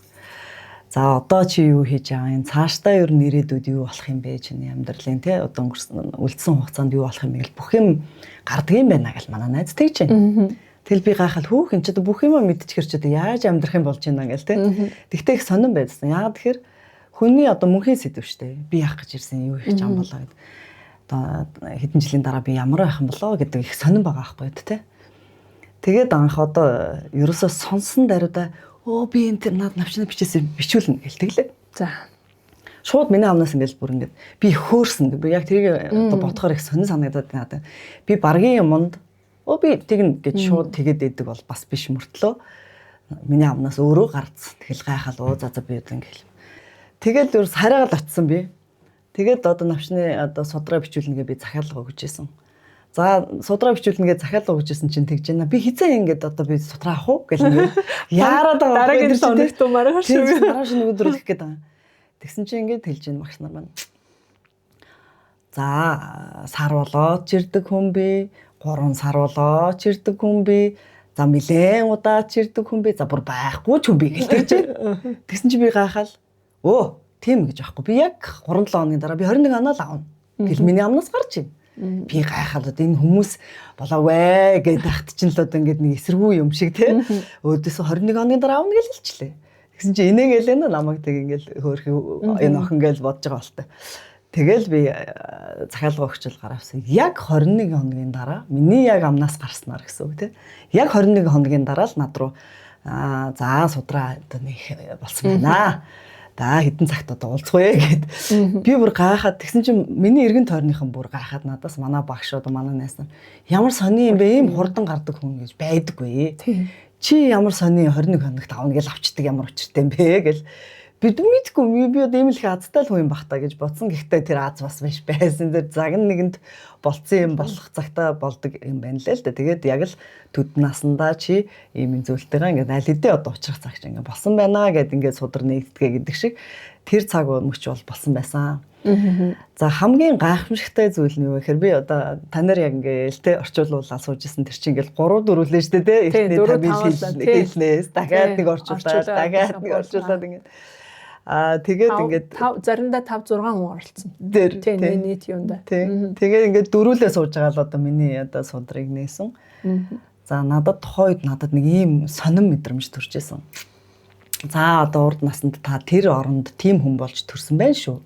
За одоо чи юу хийж байгаа юм? Цаашдаа ер нь ирээдүйд юу болох юм бэ чиний амьдралын те одоо үлдсэн хугацаанд юу болох юм бэ гэл бүх юм гардаг юм байна гэл манай найз тэгж байна. Тэгэл би гайхал хүүх энэ ч одоо бүх юм мэдчихэр ч одоо яаж амьдрах юм болж байна гэл те. Тэгтээ их сонирн байдсан. Яагаад тэгэхээр хүний одоо мөнхийн сэдв штэ. Би яах гэж ирсэн юу хийж байгаа юм болоо гэд. Одоо хэдэн жилийн дараа би ямар байх юм болоо гэдэг их сонирн байгаа байхгүй те. Тэгээд анх одоо ерөөсөө сонсон даруйда би энэ над навчны бичээс бичүүлнэ гэл тэглээ. За. Шууд миний амнаас ингээл бүр ингээд би хөөрсөн. Би яг тэрийг одоо бодохоор их сонир санагдаад надад. Би баргийн юмд би тэгнэ гэж шууд тэгээд идэг бол бас биш мөртлөө миний амнаас өөрөө гарцсан. Тэгэл гайхал за би ингээл. Тэгэл ерөөс хараагаад очсон би. Тэгээд одоо навчны одоо судраа бичүүлнэгээ би захиалга өгч ийсэн. За судраа бичүүлнэгээ захиалга өгч ийсэн чинь тэгж байна. Би хизээ ингээд одоо би судраа авах уу гэл ингээд яарад байгаа
дараагийн соногт маргааш
маргааш өдрөлөх гээд байгаа. Тэгсэн чинь ингээд хэлж байна багш нар маань. За сар болоод чирдэг хүн би, 3 сар болоод чирдэг хүн би, за нэлээд удаа чирдэг хүн би, за бүр байхгүй ч хүн би гэж тэгж байна. Тэгсэн чинь би гайхал. Тийм гэж аахгүй. Би яг 3-7 хоногийн дараа би 21 оноо л авна. Гэл миний амнаас гарч ийн. Би гайхал энэ хүмүүс болоовэ гэдэг тахт чинь л одоо ингээд нэг эсэргүү юм шиг те өөдөөсөө 21 хоногийн дараа авна гэж хэлчихлээ. Тэгсэн чинь инээгээл энэ намайг тэг ингээд хөөх энэ охин гэж бодож байгаа болтой. Тэгэл би захиалга өгчл гаравсан. Яг 21 хоногийн дараа миний яг амнаас гарснаар гэсэн үг те. Яг 21 хоногийн дараа л над руу за судраа одоо нэг болсон байна. За хэдэн цагт одоо уулзъя гэд. Би бүр гайхаад тэгсэн чинь миний эргэн тойрныхан бүр гайхаад надаас манай багшууд манай найз нар ямар сони юм бэ? Ийм хурдан гардаг хүн гэж байдаггүй. Чи ямар сони 21 хоногт авна гэж авчдаг ямар учиртай юм бэ гэл. Бид мэдгүй би одоо ийм л их азтай л хүн бах та гэж бодсон. Гэхдээ тэр аз бас биш байсан. Тэр заг нэгэнд болцсон юм болох цагтаа болдог юм байна л л да. Тэгээд яг л төд насандаа чи ийм зүйлтэйгээ ингээд аль хэдийн одоо уучрах цаг чинь ингээд болсон байна гэд ингээд судар нэгдгээ гэдэг шиг тэр цаг мөч бол болсон байсан. За хамгийн гайхамшигтай зүйл нь юу вэ гэхээр би одоо та нар яг ингээд те орчуулуулаад суужсэн тэр чинь ингээд 3-4 лээ шүү дээ те. Эхний хэлнээс дахиад нэг орчуулаад дахиад нэг орчуулаад ингээд тэгээд ингээд
заримдаа 5-6 хүн оролцсон. Тийм нийт юунда.
Тэгээд ингээд дөрүүлээ сууж байгаа л одоо миний одоо судрыг нээсэн. За надад тухайд надад нэг ийм сонирн мэдрэмж төрж исэн. За одоо урд наснд та тэр оронд тийм хүн болж төрсөн байна шүү.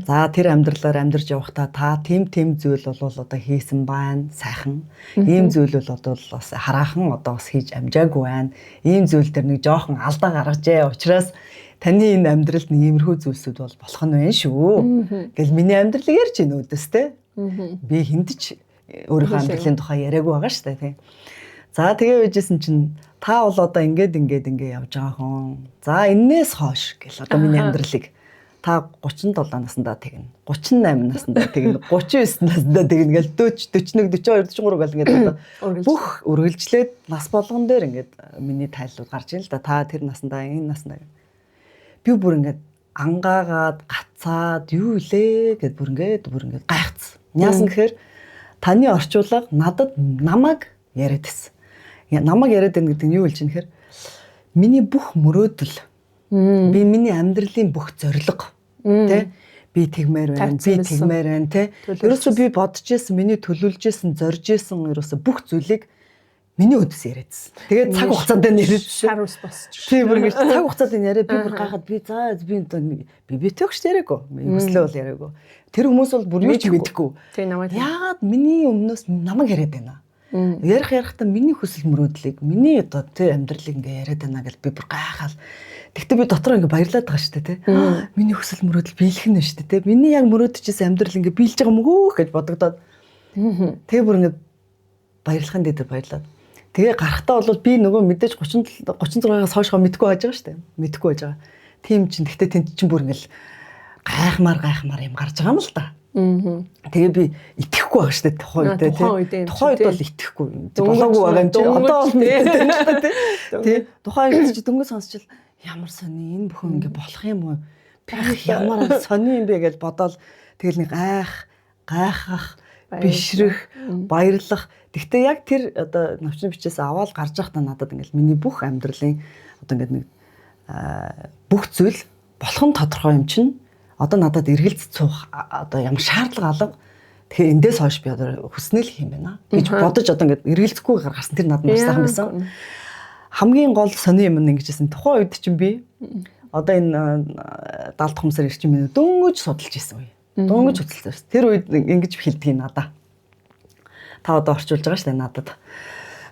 За тэр амьдралаар амьдарч явахдаа та тийм зүйл бол одоо хийсэн байна, сайхан. Ийм зүйл бол одоо бас хараахан одоо бас хийж амжаагүй байна. Ийм зүйл төр нэг жоохон алдаа гаргажээ. Учираас таны энэ амьдралд нэг иймэрхүү зүйлсүүд бол болох нь байна шүү. Гэл миний амьдралыг ярьж ийн өөдөөс те. Би хиндэж өөрийнхөө амьдралын тухай яриаггүй байгаа шүү дээ тий. За тэгээ байжсэн чинь та бол одоо ингээд явж байгаа хүн. За эннээс хойш гэл одоо миний амьдралыг та 37 наснда тэгнэ. 38 наснда тэгнэ. 39 наснда тэгнэ гэл 40, 41, 42, 43 гэл ингээд одоо бүх үргэлжлээд нас болгон дээр ингээд миний тайлбар гарч ийн л да. Та тэр наснда энэ наснда би бүр ингээд ангаагаад гацаад юу илээ гэд бүр ингээд гайхацсан. Яасан гэхээр таны орчуулга надад намайг яриад байсан. Намайг яриад байна гэдэг нь юу хэлж байна гэхээр миний бүх мөрөөдөл би миний амьдралын бүх зорилго тий би тэгмээр байна тий ерөөсөө би бодож исэн миний төлөвлөж исэн зорж исэн ерөөсөө бүх зүйлийг миний өдөс яриадсэн. Тэгээд цаг хугацаанд яриад
шар ус босч.
Тийм бүр ингэж цаг хугацаанд яриад би бүр гахаад би битэгч яриаггүй. Өслөө бол яриаггүй. Тэр хүмүүс бол бүр юу ч мэдэхгүй.
Тийм намайг.
Яагаад миний өмнөөс намайг яриад байна? Ярихдаа миний хүсэл мөрөөдлийг миний одоо тэр амьдралыг ингээ яриад байна гэж би бүр гайхаал. Тэгтээ би дотроо ингээ баярлаад байгаа шүү дээ тий. Миний хүсэл мөрөөдөл биелэх нь шүү дээ тий. Миний яг мөрөөдөжсэн амьдрал ингээ биелж байгаа мөгөө гэж бодогдоод. Тэгээ бүр ингээ баярлахын дээр баярлаад. Тэгээ гарахтаа бол би нөгөө мэдээж 36-аас хойшоо мэдгүй байж байгаа шүү дээ. Мэдгүй байж байгаа. Тийм чинь гэхдээ тэнд чинь бүр ингээл гайхмаар юм гарч байгаа юм л да. Тэгээ би итгэхгүй байгаа шүү дээ тухайн үед. Тухайн үед бол итгэхгүй. Болоогүй байгаа юм чи одоо бол тий. Тухайн үед чи дөнгөж сонсчил ямар сони энэ бүхэн ингээ болох юм уу? Ямар сони юм бэ гэж бодоод тэгэл нэг гайхах, бишрэх, баярлах. Гэхдээ яг тэр одоо навчны бичээс аваад гарч байхдаа надад ингээл миний бүх амьдралын одоо ингээд нэг бүх зүйл болох нь тодорхой юм чинь одоо надад эргэлз цуух одоо ямар шаардлага алга. Тэгэхээр эндээс хойш би одоо хүснэл их юм байна гэж бодож одоо ингээд эргэлзэхгүй гаргасан тэр надад маш сайхан байсан. Хамгийн гол сони юм нь ингэжсэн. Тухайн үед чинь би одоо энэ 70 хумсаар ирчин минь дөнгөж судалж исэн үе. Дөнгөж хөдөлсөн. Тэр үед ингэж хэлдэг надаа. Та одоо орчуулж байгаа шүү дээ надад.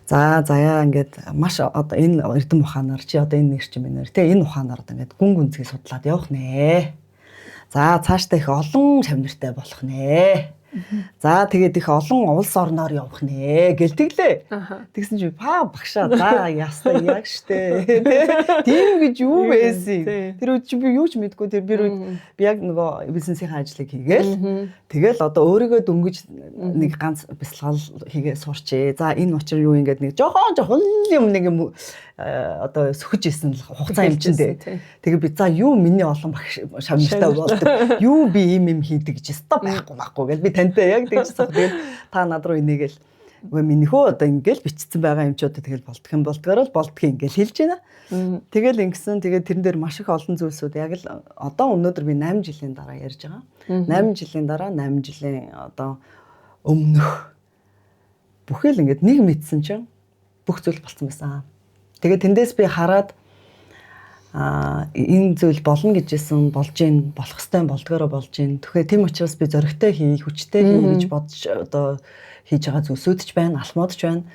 Заяа ингээд маш одоо энэ эрдэм ухаанаар чи одоо энэ нэрчин минь тэ энэ ухаанаар одоо ингээд гүн гүнзгий судлаад явах нэ. За цаашдаа их олон шавнартай болох нэ. За тэгээд их олон улс орноор явах нэ гэлтэглээ. Тэгсэн чи багшаа за ястаа яг штэ. Тийм гэж юу байсан. Тэр үед чи би юу ч мэдгүй тэр би яг нөгөө бизнесийн ажлыг хийгээл. Тэгэл одоо өөрийгөө дөнгөж нэг ганц бясалгал хийгээ сурчээ. За энэ учир юу ингээд нэг жоохон юм нэг юм одоо сөхөж исэн хугацаа юм чинь дээ. Тэгээ би за юу миний олон багш шавнартай болдог. Юу би юм хийдэг гэж өстой байхгүй гэл би тантай яг тэгчихсэн. Тэгээд та над руу инээгээл үгүй минийхөө одоо ингээл бичсэн байгаа юм ч одоо тэгэл болдгоор л болдгийг ингээл хэлж байна. Тэгэл ингэсэн тэгээд тэрэн дээр маш их олон зүйлсүүд яг л одоо өнөөдөр би 8 жилийн дараа ярьж байгаа. 8 жилийн дараа 8 жилийн одоо өмнөх бүхэл ингээд нэг мэдсэн чинь бүх зүйл болцсон байсан. Тэгээд тэндээс би хараад энэ зүйл болно гэжсэн болж гин болох хэвээр болдгоороо болж гин. Тэгэхээр тийм учраас би зөрөгтэй хийх, хүчтэй хийх гэж бодож одоо хийж байгаа зүйлсүүд ч байна, алхмууд ч байна.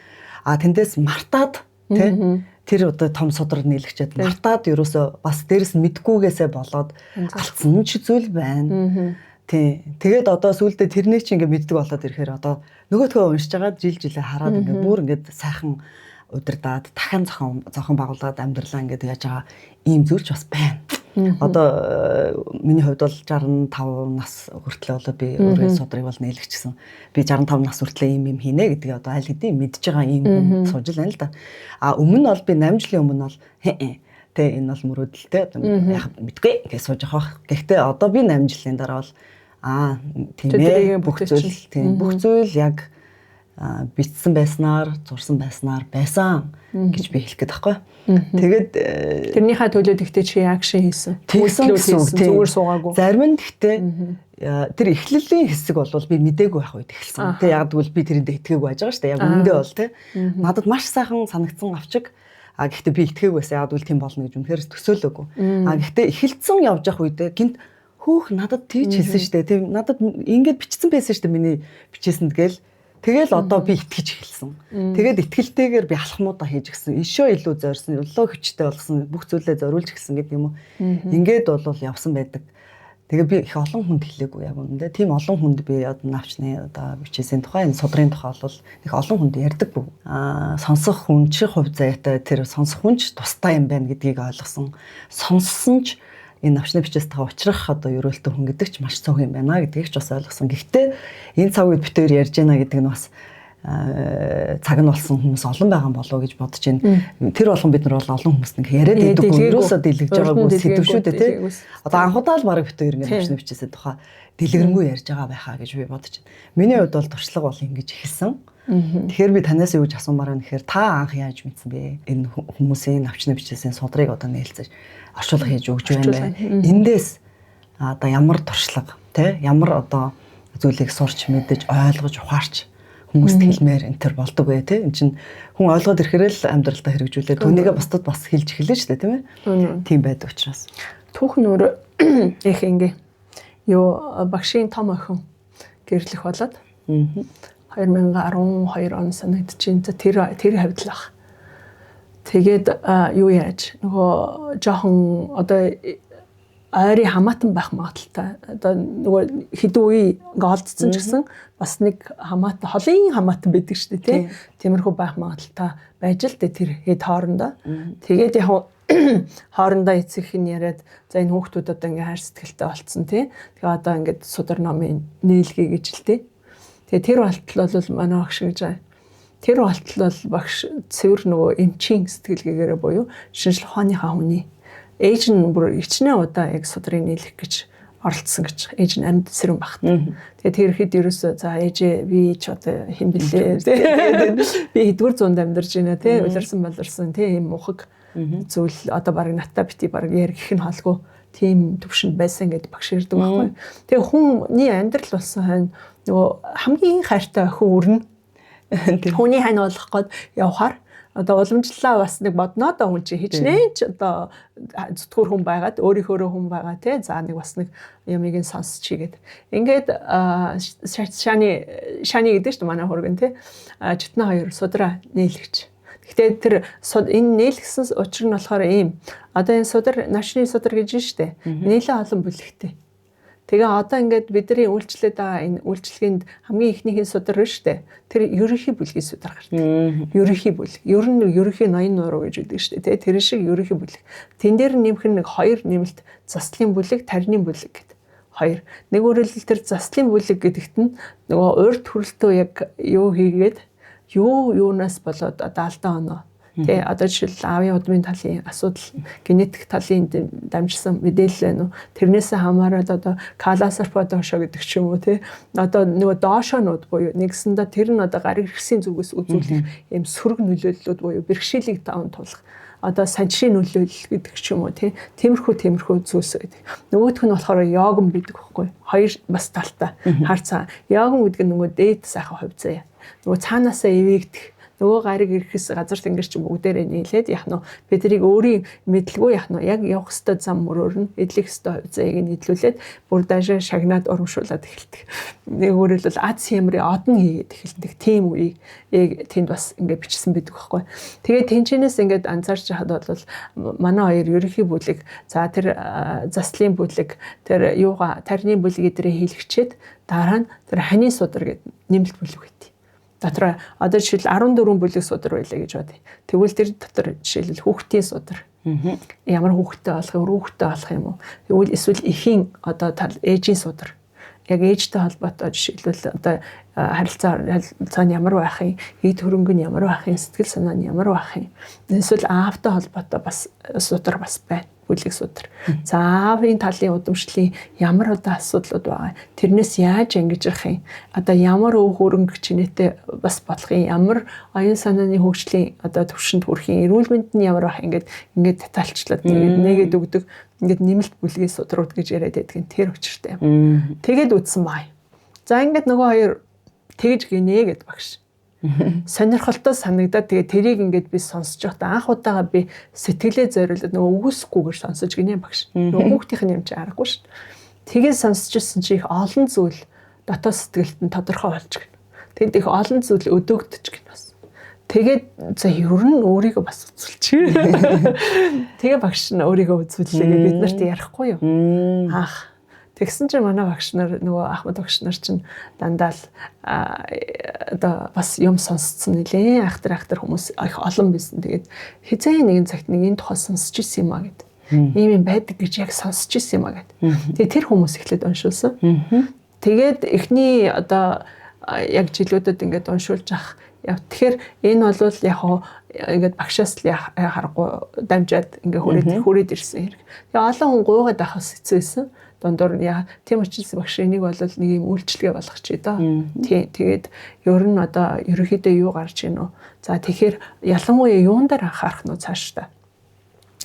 Тэндээс мартаад тэр одоо том содрог нийлэгчэд мартаад ерөөсөө бас дээрэс нь мэдгүйгээсээ болоод алдсан ч зүйл байна. Тэгээд одоо сүүлдээ тэрнийг чи ингээ мэддэг болоод ирэхээр одоо нөгөөдхөө уншиж байгаа жилээ хараад ингээ бүр ингээ сайхан удирдаад дахин зохон байгуулад амьдралаа ингээд яаж байгаа ийм зүйлч бас байна. Одоо миний хувьд бол 65 нас хүртэл болоо би өөрөө содрыг бол нээлгчсэн. Би 65 нас хүртэл ийм хийнэ гэдгийг одоо аль хэдийн мэдж байгаа ийм сууж байна л да. Өмнө нь бол би 8 жилийн өмнө бол энэ бол мөрөөдөлтэй яг мэдгүй гэж сууж байгаа. Гэхдээ одоо би 8 жилийн дараа бол тийм ээ бүх зүйл яг бичсэн байснаар, зурсан байснаар байсан гэж би хэлэх гээд байхгүй. Тэгээд
тэрнийхээ төлөө тэгтээ чи акшн хийсэн.
Зүгээр суугаагүй. Зарим нь тэгтээ тэр эхлэлийн хэсэг бол би мдээгүй байх үед эхэлсэн. Тэг яг тэгвэл би тэрэнд итгээгүй байж байгаа шүү дээ. Яг үндэ бол тэ. Надад маш сайхан санагдсан авчиг. Гэхдээ би итгээгүй байсан. Яг тэгвэл тийм болно гэж үнэхээр төсөөлөөгүй. Гэхдээ эхэлсэн явж явах үедээ гинт хөөх надад тийч хэлсэн шүү дээ. Тийм надад ингэж бичсэн байсан шүү дээ миний бичээсэнд гээл. Тэгэл одоо би итгэж эхэлсэн. Тэгээд итгэлтэйгээр би алхмуудаа хийж гисэн. Ишөө илүү зорьсон, өглөө хүчтэй болсон, бүх зүйлээ зориулж гисэн гэдэг юм уу. Ингээд бол явсан байдаг. Тэгээ би их олон хүнд хэлээгүй яг үнэндээ. Тийм олон хүнд би одоо навчны одоо бичээсийн тухай, энэ судрын тухай бол их олон хүнд ярьдаггүй. Сонсох хүн чи хувь заяатай тэр сонсох хүн ч тустай юм байна гэдгийг ойлгосон. Сонссон ч энэ навчны бичээстэйгээ уулзрах одоо ерөөлтөө хүн гэдэг ч маш цөөх юм байна гэдгийг ч бас ойлгосон. Гэхдээ энэ цаг үед битээр ярьж байна гэдэг нь бас цаг нь болсон хүмүүс олон байгаа болоо гэж бодож байна. Тэр болгон бид нар бол олон хүмүүст нэг яриад байдаггүй. Юусоо дэлгэж байгаагүй сэдв шүү дээ тий. Одоо анхудаа л бараг битээр ингэ навчны бичээсээ тухай дэлгэрэнгүй ярьж байгаа байхаа гэж би бодож байна. Миний хувьд бол туршлага бол ингэж эхэлсэн. Тэгэхээр би танаас юу гэж асуумаар байна гэхээр та анх яаж мэдсэн бэ? Энэ хүмүүсийн навчны бичээсийн судрыг одоо нээлцэж орчуулга хийж өгч байна бай. Эндээс одоо ямар туршлага тий ямар одоо зүйлийг сурч мэдэж ойлгож ухаарч хүмүүст хэлмээр энэ төр болдог бай тий. Энд чинь хүн ойлгоод ирэхээр л амьдралдаа хэрэгжүүлээд түүнийгээ бусдад бас хэлж эхэлнэ шүү дээ тийм ээ. Тийм байдаг учраас.
Түүхэн өөр их ингээ юу багшийн том охин гэрлэх болоод 2012 он санагдчихээн. Тэр хавьд л баг. Тэгээд юу яаж нөгөө жоохон одоо ойрын хамаатан байх магадaltaй. Одоо нөгөө хэдэн үе ингээ олдсон ч гэсэн бас нэг хамаатан холын хамаатан байдаг шүү дээ тий. Тиймэрхүү байх магадaltaй байж л дээ тэр хэд хоорондоо. Тэгээд яг хоорондоо эцэг хин яриад за энэ хүүхдүүд одоо ингээ хайр сэтгэлтэй болцсон тий. Тэгээ одоо ингээд судар номын нээлгээ гэж л тий. Тэгээ тэр болтол бол манай багш гэж байгаа. Тэр болтол бол багш цэвэр нөгөө эмчийн сэтгэлгээгээрээ буюу шинжлэх ухааныхаа хүний ээж нь бүр ичнээ удаа яг судрыг нийлэх гэж оролцсон гэж ээж нь амьд сэрүүн багт. Тэгээд тэр хэд ерөөсөө за ээжээ би ч одоо хэн блэ би хэдвэр зуунд амьдарч байна те улирсан баларсан те юм мухаг зүйл одоо баг натта бити баг ярих нь холгүй тийм төвшөнд байсан гэдээ багш ирдэг байхгүй. Тэгээ хүний амьдрал болсон хань нөгөө хамгийн хайртай охин өрнө. Хүний хань болох гээд явхаар одоо уламжлалаа бас нэг бодноо да хүн чи хичнээн ч одоо зүтгүүр хүн байгаад өөрийнхөө хүн байгаа те за нэг бас нэг ямиг нь сонсч хийгээд ингээд шаны гэдэг чинь манай хөргөн те читнэ хоёр судраа нийлэгч. Гэхдээ тэр энэ нийлгсэн учир нь болохоор ийм одоо энэ судар навчны судар гэж штэ нэлээд олон бүлэгтэй. Тэгээ одоо ингээд бидний үйлчлээд байгаа энэ үйлчлэгэнд хамгийн ихнийхээ судар нь штэ. Тэр ерөнхий бүлгийн судар гардаг. Ерөнхий бүлэг. Ер нь ерөнхий ноён нуруу гэж үүдэг штэ. Тэгээ тэр шиг ерөнхий бүлэг. Тэн дээр нэмэх нь нэг хоёр нэмэлт заслын бүлэг, тарины бүлэг гэдэг. Хоёр. Нэг өөрөлдөл тэр заслын бүлэг гэдэгт нь нөгөө урд хүрэлтөө яг юу хийгээд юунаас болоод одоо алдаа оноо. Тэ одоо жишээл аавын удмын талын асуудал генетик талын дамжсан мэдээлэл байна уу тэрнээсээ хамаарат одоо каласарподошо гэдэг ч юм уу те одоо нөгөө доошонууд буюу нэгсэндээ тэр нь одоо гар иргэсийн зүгээс үзүүлэх юм сөрөг нөлөөллүүд буюу бэрхшээлийг таван тулах одоо санчрын нөлөөлөл гэдэг ч юм уу те тиймэрхүү зүйлс гэдэг. Нөгөөх нь болохоор йогн гэдэг байхгүй. Хоёр бас талтай харцаа. Йогн гэдэг нь нөгөө дээд сайхан хувь заяа. Нөгөө цаанаасаа эвээгдэх нөгөө гариг ирэхээс газар тэнгэр чи бүгдээрээ нийлээд яг нь бидний өөрийн мэдлгүй яг нь яг явах ёстой зам мөрөөр нь эдлэх ёстой хувьцааг нь нийлүүлээд бүр дашаа шагнаад урамшуулад эхэлдэг. Нэг өөрөөр бол аз хямрын одон хийгээд эхэлдэг. Тийм үеийг тэнд бас ингээд бичсэн байдаг байхгүй. Тэгээд тэнчэнээс ингээд анзаарч хаад бол манай хоёр ерөнхий бүлэг за тэр заслын бүлэг тэр юугаа тарины бүлэг эдрээ хийлгчээд дараа нь тэр ханийн судар гэдэг нэмэлт бүлэг өгдөө. Дотор одоо жишээл 14 бүлэг судар байлаа гэж бодъё. Тэгвэл тэр дотор жишээл хүүхдийн судар. Ямар хүүхдтэй болох юм уу? Тэгвэл эсвэл эхийн одоо ээжийн судар. Яг ээжтэй холбоотой жишээлбэл одоо харилцааны ямар байх юм, эд хөрөнгө нь ямар байх юм, сэтгэл санаа нь ямар байх юм. Эсвэл аавтай холбоотой бас судар бас байна. Бүлэг судар. За аавын талын удамшлын ямар одоо асуудлууд байгаа. Тэрнээс яаж ангиж явах юм? Одоо ямар өв хөрөнгө чинээтэй бас болох юм? Ямар оюун санааны хөгжлийн одоо төвшөнд хүрэх юм? Эрүүл мэнд нь ямар байх ингээд детальчлаад нэгээд өгдөг. Ингээд нэмэлт бүлгийн судрууд гэж яриад байдаг. Тэр учиртай юм. Тэгээд үтсэн бай. За ингээд нөгөө хоёр тэгж гинэ гэд багш. Сонирхолтой санагдаад тэгээ тэрийг ингээд би сонсож байхдаа анх удаага би сэтгэлээ зориулаад нөгөө үгүйсгүйгээр сонсож гинэ багш. Нөгөө хүүхдийн юм чи аргагүй шүү. Тэгээд сонсож ирсэн чи их олон зүйл дотоод сэтгэлд нь тодорхой болж гэнэ. Тэгэд их олон зүйл өдөөгдөж гэнэ бас. Тэгээд за ер нь өөрийгөө бас үзүүлчих. Тэгээ багш нь өөрийгөө үзүүллээ бид нарт ярихгүй юу? Ах тэгсэн чинь манай багш нар нөгөө Ахмад багш нар чинь дандаа л одоо бас юм сонсцсон нэлээ ахтар хүмүүс их олон байсан. Тэгээд хизээ нэгэн цагт нэг энэ тухай сонсч ирсэн юм а гэд. Ийм байдаг гэж яг сонсч ирсэн юм а гэд. Тэгээд тэр хүмүүс эхлээд уншуулсан. Тэгээд эхний одоо яг жилүүдэд ингээд уншуулж ах. Тэгэхээр энэ бол яг ингээд багшаас л харахгүй дамжаад ингээд хүрээд ирсэн хэрэг. Тэгээ олон хүн гуйгаад авахс хэцүүсэн. Дондор яа тийм учраас багш энийг бол нэг юм үйлчлэгээ болгох чи доо. Тийм тэгээд ер нь одоо ерөөхдөө юу гарч ийн үү? За тэгэхээр ялангуяа юун дээр анхаарах нь цааш та.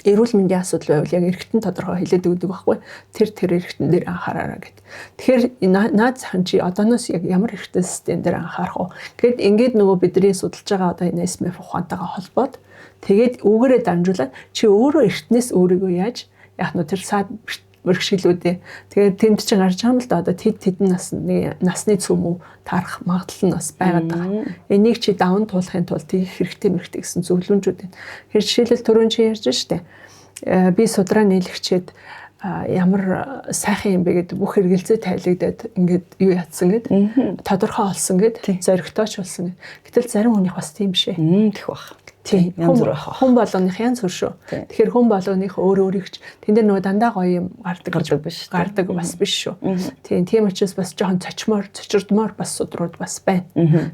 Эрүүл мэндийн асуудал байвал яг эргэтэн тодорхой хэлээд өгдөг байхгүй. Тэр эргэтэн дээр анхаараа гэд. Тэгэхээр наад захын чи одооноос яг ямар эргэтэн систем дээр анхаарах уу? Гэт ингээд нөгөө бидний судалж байгаа одоо энэ SMF ухаантайгаа холбоод тэгээд үүгээрээ дамжуулаад чи өөрөө эргэтнээс өөрийгөө яаж яг нь тэр саад бэрхшээлүүдээ тэгээд тэнд чинь гарч байгаа юм л да одоо тэдэн насны цөмөв таарах магадлал нь бас байгаад байгаа. Энийг чи даван туулахын тулд тийх хэрэгтэй мэрэгтэй гэсэн зөвлөмжүүд байна. Тэгэхээр жишээлбэл түрүүн чи ярьж штэ. Би судраа нийлэгчээд ямар сайхан юм бэ гэдэг бүх хэрэгэлзээ тайлагдаад ингээд юу ядсан гэд тодорхой олсон гэд зоригтойч болсон гэд. Гэтэл зарим хүнийх бас тийм биш ээ.
Тэгэх бах.
Тийм хүн болгоных янз бүр шүү. Тэгэхээр хүн болгоных өөрийгч тэн дээр нөгөө дандаа гоё юм гардаг
биш.
Гардаг бас биш шүү. Тийм учраас бас жоохон цочирдмоор бас судрууд бас байна.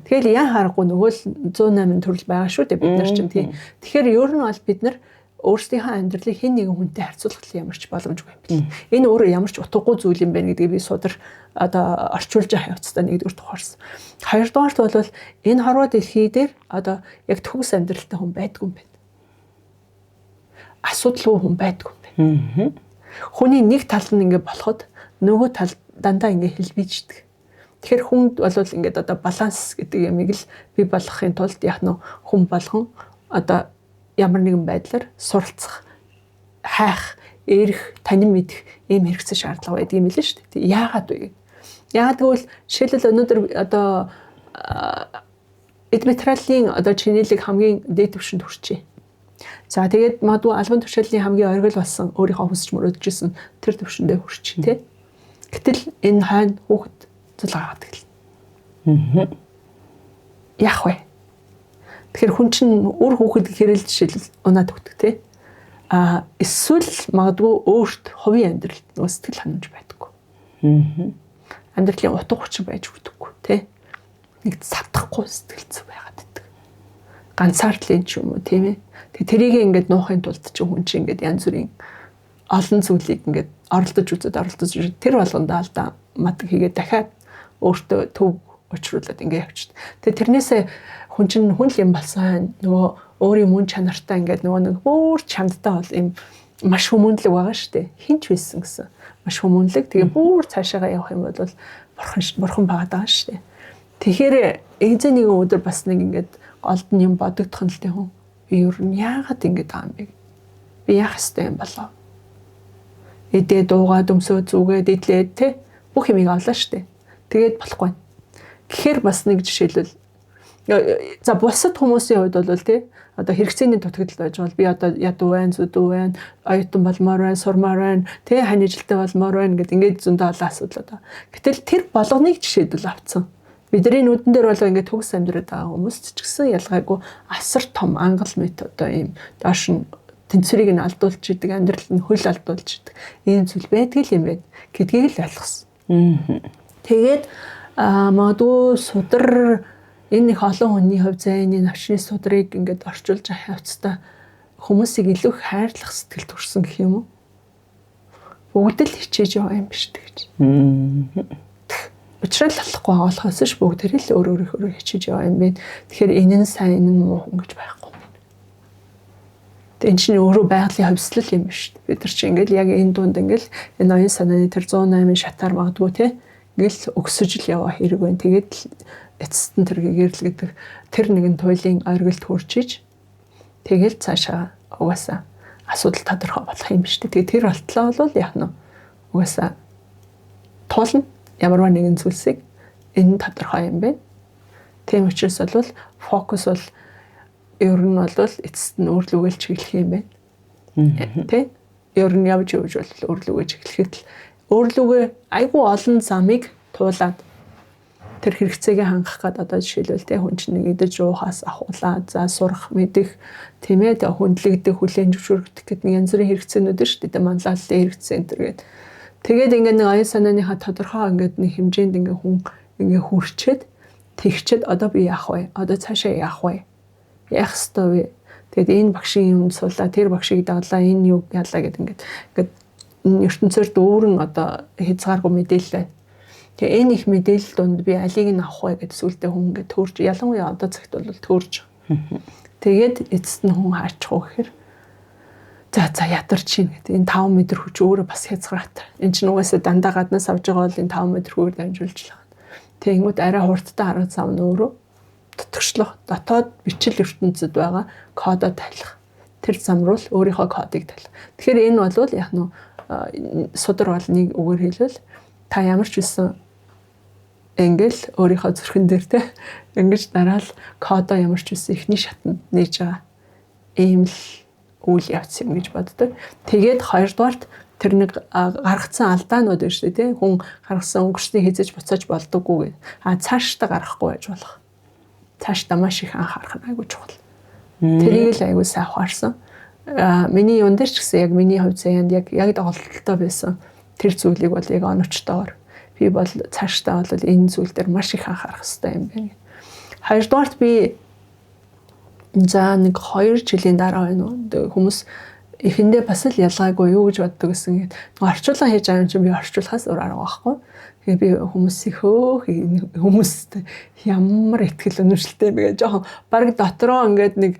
Тэгэл яа харахгүй нөгөө л 108 төрөл байгаа шүү дээ бид нар чинь тийм. Тэгэхээр ер нь бол бид нар өөрсдийнхөө амьдралыг хэн нэгэн хүнтэй харьцуулах ямар ч боломжгүй юм. Энэ өөрөө ямар ч утгагүй зүйл юм байна гэдгийг би судар одоо орчуулж байгаа явцдаа нэгдүгээр тухаарсан. Хоёрдугаарт бол энэ хорвоо дэлхий дээр одоо яг төгс амьдралтай хүн байдгүй юм байна. Асуудалгүй хүн байдгүй юм байна. Хүний нэг тал нь ингэ болоход нөгөө тал дандаа ингэ хэлбийждэг. Тэгэхээр хүнд бол ингээд одоо баланс гэдэг ямиг л бий болгохын тулд яг нь хүн болгон одоо ямар нэгэн байдлаар суралцах, хайх, эрх, танин мэдэх ийм хэрэгцээ шаардлага байдаг юм л шүү дээ. Яагаад вэ? Яагаад гэвэл жишээлбэл өнөөдөр одоо эд материалын одоо чинэлэг хамгийн дээд түвшинд хүрчээ. За тэгээд магадгүй албан тушаалын хамгийн оргил болсон өөрийнхөө хүсэж мөрөөдчихсэн тэр түвшиндээ хүрчих тий. Гэтэл энэ хойно хүүхэд зул гаргадаг л. Яах вэ? Тэгэхээр хүн чинь үр хүүхэд хэрэл жишээл унаад өгдөг тий. Эсвэл магадгүй өөрт хувийн амьдрал нөгөө сэтгэл ханамж байдаггүй. Амьдралын утга учир байж өгдөггүй тий. Нэг савдахгүй сэтгэл зүй байгаад байдаг. Ганцаардлын ч юм уу тийм ээ. Тэгээ тэрийг ингээд нуухын тулд чи хүн чинь ингээд янз бүрийн олон зүйлийг ингээд оролдож үзээд тэр болгондоо алдаа мат хийгээд дахиад өөртөө төв учруулад ингээд явчихдаг. Тэгээ тэрнээсээ хүн чинь хүн л юм болсон нөгөө өөрийн мөн чанартай ингээд нөгөө нэг бүр чамдтай бол юм маш хүмүүнлэг байгаа шүү дээ. Хинч байсан гэсэн. Маш хүмүүнлэг. Тэгээ бүр цаашаагаа явах юм бол бурхан байгаад байгаа шүү дээ. Тэгэхээр эзэн нэгэн өдөр бас нэг ингээд голдон юм бодогдох нь л дээ хүн. Би ер нь яагаад ингэж байгаа юм бэ? Би яах ёстой юм болоо? Эдээ дуугаа дөмсөө зүгээд идлээд те бүх юмыг авлаа шүү дээ. Тэгээд болохгүй. Гэхдээ бас нэг жишээлбэл за бусад хүмүүсийн хувьд бол тий одоо хэрэгцээний дутагдал байж бол би одоо ядуу байна, зүдүү байна, оюутан болмоор байна, сурмаар байна, тий хань ажилтай болмоор байна гэд ингээд зөндөө олон асуудал одоо. Гэтэл тэр болгоныг жишээлбэл авцсан. Бидний нүдэн дээр бол ингээд төгс амьдраад байгаа хүмүүс ч гэсэн ялгаагүй асар том ангал мэт одоо ийм доош нь тэнцвэрийг нь алдуулж идэг, амьдрал нь хөл алдуулж идэг. Ийм зүйл байдаг юм байна гэдгийг л ойлгосон. Тэгээд магадгүй судар энэ их олон хүний хувь зайны навчны судрыг ингээд орчуулж авах явцдаа хүмүүсийг илүү их хайрлах сэтгэл төрсөн гэх юм уу? Бүгд л хичээж яваа юм биш тэгж. Учрал болохгүй болохоос ш бүгд л өөр хичээж яваа юм байна. Тэгэхээр энэ нь сайн, энэ нь муу ингэж байхгүй. Тэн чинь өөрөө байгалийн хөвслөл юм биш. Бид нар чинь ингээд яг энэ дунд ингээд энэ оюун санааны тэр 108 шатаар магадгүй те ингээл өгсөж л яваа хэрэг байна. Тэгээд эцэст нь тэр гэрэл гэдэг тэр нэгэн туйлын оргилд хүрчиж тэгэл цаашаа угаасаа асуудал тодорхой болох юм биш үү. Тэгээд тэр болтлоо бол яг нь угаасаа туулна ямарваа нэгэн зүйлсийг энэ тодорхой юм байна. Тийм учраас бол фокус бол ер нь бол эцэст нь өөрлөгөө л чиглэх юм байна. Тэ? Ер нь явж бол өөрлөгөө чиглэхэд л өөрлөгөө айгүй олон замыг туулаад тэр хэрэгцээгээ хангах гэдэг одоо жишээлбэл тэ хүн чинь нэг идэж уухаас ахуулаад за сурах мэдэх тийм ээ тэ хүндлэгдэх хүлээн зөвшөөрөх гэдэг нэг янз бүрийн хэрэгцээнүүд шүү дээ манлайлалын хэрэгцээ энэ төргээд тэгээд ингээд нэг оюун санааныхаа тодорхой ингээд нэг хэмжээнд ингээд хүн ингээд хүрчээд тэгчээд одоо би яах вэ? Одоо цаашаа яах вэ? Яах ёстой вэ? Тэгээд энэ багшийн юм суулаа тэр багшийг даглаа энэ юу яалаа гэдэг ингээд ертөнцөөр дүүрэн одоо хязгааргүй мэдээлэл байна. Тэгээ энэ их мэдээлэл донд би алийг нь авах вэ гэдэг сүултээ хүн ингээд төрж ялангуяа одоо цагт бол төрж. Тэгээд эцэст нь хүн хаачих уу гэхээр за ядарч чинь гэдэг. Энэ 5 м хүч өөрөө бас хязгаартай. Энэ чинь угаасаа дандаа гаднаас авж байгаа бол энэ 5 м хүгээр дамжуулж байгаа. Тэгэнгүүт арай хурдтай арга зам нь өөрөө дотгочлох, дотоод бичил ертөнцид байгаа кодоо тайлах. Тэр зам руу л өөрийнхөө кодыг тайлах. Тэгэхээр энэ бол яг нь судар бол нэг үгээр хэлвэл та ямар ч үсэн ингээл өөрийнхөө зүрхэн дээр те ингэж дараал кодоо ямар ч үсэн эхний шатанд нээж байгаа ийм л үйл явц юм гэж боддог. Тэгээд хоёрдугаарт тэр нэг гаргацсан алдаанууд байна шүү дээ, тий. Хүн гаргасан өнгөрсний хязгаарч буцааж болдоггүй. Цаашдаа гарахгүй байж болох. Цаашдаа маш их анхаарах нь айгүй чухал. Тэрийг л айгүй сайн ухаарсан. Миний юун дээр ч гэсэн яг миний хувьд заяанд яг доголдолтой байсан тэр зүйлийг бол яг оновчтойгоор би бол цаашдаа бол энэ зүйл дээр маш их анхаарах хэрэгтэй юм байна. Хоёрдугаарт би за нэг 2 жилийн дараа байна уу хүмүүс эхэндээ бас л ялгаагүй юу гэж боддог гэсэн. Орчуулга хийж байгаа юм чинь би орчуулахаас өөр арга байхгүй. Тэгээ би хүмүүст ямар ихтгэл өнөмшлтэй бэ гэж жоохон баг дотроо ингээд нэг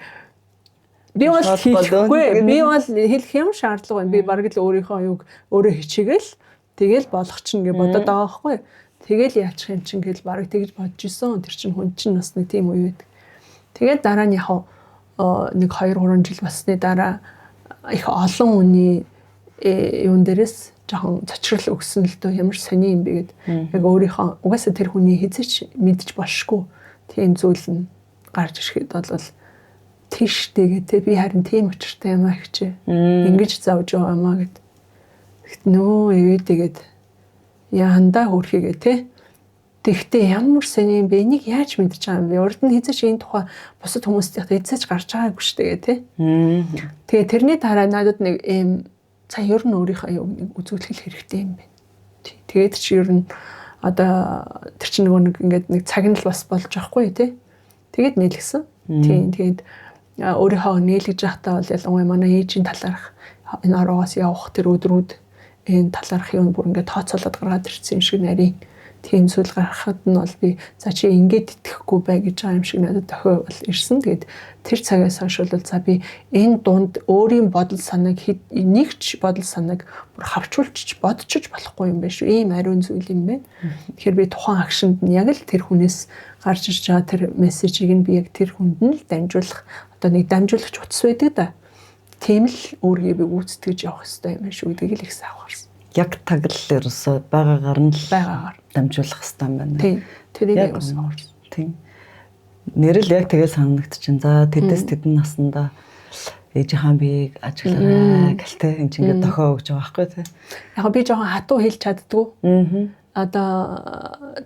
би бол хэлэхгүй. Би бол хэлэх юм шаардлага байна. Би баг л өөрийнхөө юуг өөрөө хичээгээл тэгэл болох чинь гэж бодоод байгаа байхгүй. Тэгэл яачих юм чинь гэж баг тэгж бодож исэн. Тэр чинь хүн чинь бас нэг тийм үе байдаг. Тэгээд дараа нь яг нэг 2-3 жил басны дараа их олон хүний юун дээрээс жоохон цочрол өгсөн л дөө ямар сони юм бэ гэд яг өөрийнхөө угаасаа тэр хүний хизээч мэдж болшгүй тийм зүйл нь гарч ирэхэд бол тийштэйгээ те би харин тийм учиртай юм аа гэчээ ингэж завж байгаа юм аа гэд нөө тэгээд яандаа хөрхийгээ те тэгтээ ямар сони юм бэ энийг яаж мэдж байгаа юм бэ урд нь хизээч энэ тухай бусад хүмүүстэй хизээч гарч байгаагүй шүү дээ те тэгээ тэрний дараа надад нэг юм цаа ер нь өөрийнхөө нэг үзүүлэх хэрэгтэй юм байна. Тэгээд чи ер нь одоо тэр чинь нөгөө нэг ингээд нэг цаг нь л бас болж байхгүй тий. Тэгээд нийлгсэн. Тийм тэгээд өөрийнхөө нийлгэж байхдаа бол ялангуяа манай ээжийн талаарх энэ ороогоос явах тэр өдрүүд энэ талаарх юм бүр ингээд тооцоолоод гаргаад ирсэн юм шиг нарийн тийм зүйл гаргахад нь бол би за чи ингээд итгэхгүй бай гэж байгаа юм шиг надад дохио бол ирсэн. Тэгээд тэр цагаас хойш бол за би энэ дунд өөрийн бодол санааг нэг ч бодол санааг бүр хавчуулчих бодчих болохгүй юм байна шүү. Ийм ариун зүйл юм байна. Тэгэхээр би тухайн акшнд нь яг л тэр хүнээс гарч ирж байгаа тэр мессежийг нь би яг тэр хүнд нь л дамжуулах одоо нэг дамжуулагч утас байдаг да. Тийм л өөрийгөө би гүйцэтгэж явах хэрэгтэй юм байна шүү гэдгийг л их сайн ухаарсан. Яг таглал ерөөсөө байгаагаар нь л дамжуулах хэрэгтэй юм байна. Тийм. Тэрийг ерөөсөө ухаарсан. Тийм. Нэрэл яг тэгээ санагдчихэв. За тэдэс тэдэн наснда ээжийнхаа биеийг ажиглараа гэлтэй энэ чинь ингээд дохио өгж байгаа байхгүй тий. Яг би жоохон хатуу хэлж чаддгүй. Одоо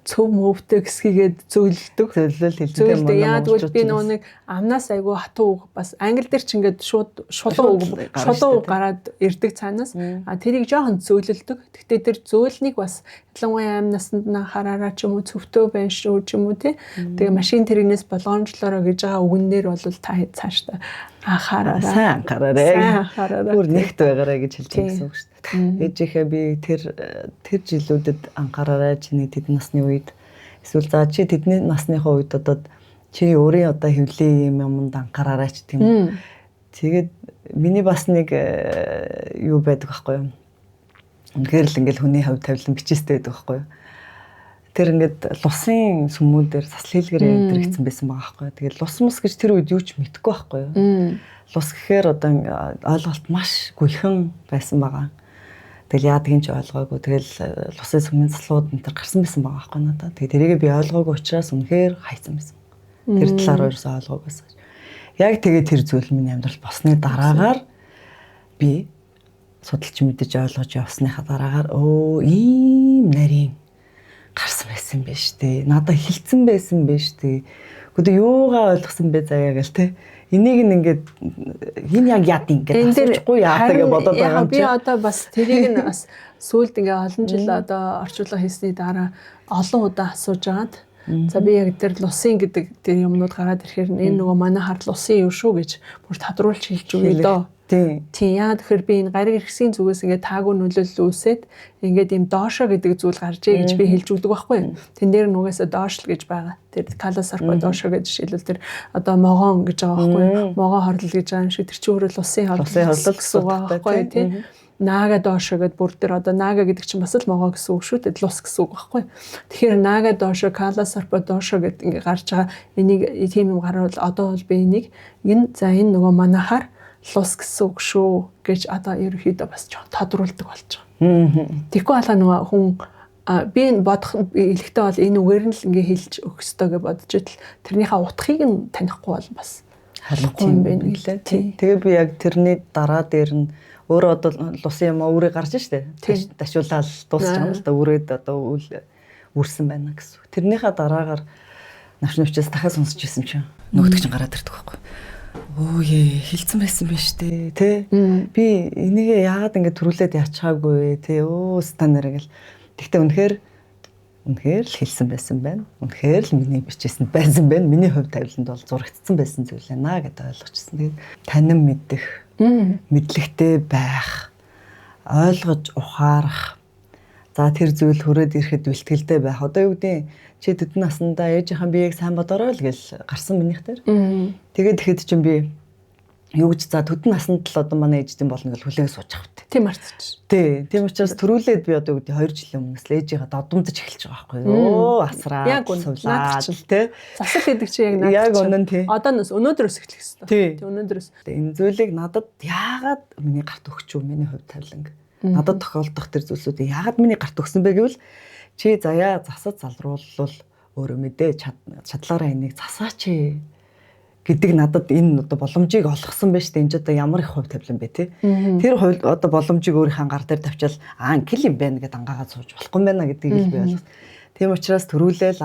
цөв мөвтэй гэсгийгээд зөвлөлдөг. Зөвлөл хэлдэг. Яа тэгвэл би нэг амнаас айгүй хатуу бас англи дээр ч ингээд шууд шулуу гараад ирдэг цаанаас. Тэрийг жоохон зөвлөлдөг. Гэтэ тэр зөвлөнийг бас ялангуяа амнасанд нь хараараа ч юм уу цөвтөө байна шүү ч юм уу тий. Тэгээ машин тэрэгнээс болгоомжлоороо гэж байгаа үгнээр бол та цааш та анхаараа. Сайн анхаараа. Бүр нэгт байгаарай гэж хэлж байсан үг шүү. Ээжийнхээ би тэр жилүүдэд анхаараарай чиний тэдэн насны үед эсвэл за чи тэдний насныхаа үед одоо чи өөрийн одоо хөвлийн юмд анхаараарай ч тийм үү. Тэгээд миний бас нэг юу байдаг байхгүй юу. Үнэхээр л ингээл хүний хувь тавилан бичээстэй байдаг байхгүй юу. Тэр ингээд лусын сүмүүдээр засал хийлгэрээ энэ гэсэн байсан байгаа байхгүй юу. Тэгээд лус мус гэж тэр үед юу ч мэдэхгүй байхгүй юу. Лус гэхээр одоо ойлголт маш гүйхэн байсан байгаа. Тэгэл яадгийн ч ойлгоогүй. Тэгэл лусын сүмийн заслууд энэ төр гарсан байсан байгаа байхгүй надад. Тэгээ тэрийг би ойлгоогүй учраас үнэхээр хайцсан байсан. Тэр талаар өөрөөсөө ойлгоогүй байсан. Яг тэгээ тэр зүйл миний амьдрал босны дараагаар би судалж мэдэж ойлгож явсныхаа дараагаар ийм нарийн гарсан байсан юм биш үү? Надад хилцэн байсан биш үү? Гэхдээ юугаа ойлгосон бэ заяа гэл те. Энийг ингээд энэ яг яад ингээд асуучгүй яадаг гэж бодоод байгаа юм чи. Би одоо бас тэрийг нь бас сүүлд ингээд олон жил одоо орчуулга хийсний дараа олон удаа асууж агаад за би яг тэр лусын гэдэг тэр юмнууд гараад ирэхээр энэ нөгөө манай хард лусын юу шүү гэж бүр тодруулж хэлж өгье доо. Тийм яа тэгэхээр би энэ гариг иргэсийн зүгээс ингээд таагүй нөлөөлөл үүсээд ингээд юм доошо гэдэг зүйл гарч ий гэж би хэлж өгдөг байхгүй. Тэн дээр нүгээсээ доош л гэж байгаа. Тэр каласарпа доошо гэж жишээлбэл тэр одоо могоон гэж байгаа байхгүй. Могоо хорлол гэж байгаа юм шиг тэр чинь өөрөө лусын хорлол гэсэн үг байхгүй тийм. Наага доошо гэд бүр тэр одоо наага гэдэг чинь бас л могоо гэсэн үг шүү дээ. Лус гэсэн үг байхгүй. Тэгэхээр наага доошо каласарпа доошо гэд ингээд гарч байгаа. Энийг тийм юм гарвал одоо бол би энийг энэ за энэ нөгөө манахаар лус гэсэн үг шүү гэж одоо ерөөхдөө бас тодруулдаг болж байгаа. Тэгэхгүй алга нөгөө хүн би бодох элэгтэй бол энэ үгээр нь л ингээ хэлж өгөх ёстой гэж бодож итэл тэрнийхээ утгыг нь танихгүй бол бас харахгүй юм байна гэлээ. Тэгээ би яг тэрний дараа дээр нь
өөрөө одоо лусын юм өөрийг гарч штэ. Дашуулаад дуусч байгаа юм л да өрөөд одоо үрсэн байна гэсэн. Тэрнийхээ дараагаар навчнавчаас дахиад сонсч ирсэн чинь нөгөөдөг чинь гараад ирдэг байхгүй. Өөе хилцэн байсан байна штэ тий. Би энийг яагаад ингэ төрүүлээд яачаагүй тий. Станаар гэл. Тэгтээ үнэхээр л хэлсэн байсан байна. Үнэхээр л миний бичсэн байсан байна. Миний хувь тавиланд бол зурагдсан байсан зүйл байна гэдээ ойлгочихсон. Тэгээд танин мэдэх, мэдлэгтэй байх, ойлгож ухаарах. За тэр зүйл хүрээд ирэхэд бэлтгэлтэй байх. Одоо юу гэдэг чи тэдэн наснда ээжийнхэн биеийг сайн бодорой л гэл гарсан минийх дээр. Тэгээд тэгэхэд чинь би юу гэж за тэдэн наснд л одоо манай ээждийн болно гэл хүлээн сууж авах.
Тийм арцч.
Тий, тийм учраас төрүүлээд би одоо үүдээ 2 жилийн өмнөөс л ээжийнхээ додомдож эхэлж байгаа байхгүй юу. Асраад сувлаад тий.
Засал гэдэг чинь яг
үнэн тий.
Одооноос өнөөдрөөс эхлэх хэрэгтэй. Тий, өнөөдрөөс.
Энэ зүйлийг надад яагаад миний гарт өгч үү миний хувь тавиланг. Надад тохиолдох тэр зүйлсүүдийг яагаад миний гарт өгсөн бэ гэвэл чи заяа засаж залруулвал өөрөө мэдээ чадлаараа энийг засаач гэдэг надад энэ одоо боломжийг олгосон байж тээ энэ ч одоо ямар их хувь тавилан бэ тий. Тэр хувь одоо боломжийг өөрийнхөө гар дээр тавьчаал англ юм байна гэдээ ангаагаад сууж болохгүй юм байна гэдгийг л би ойлгосон. Тийм учраас төрүүлээл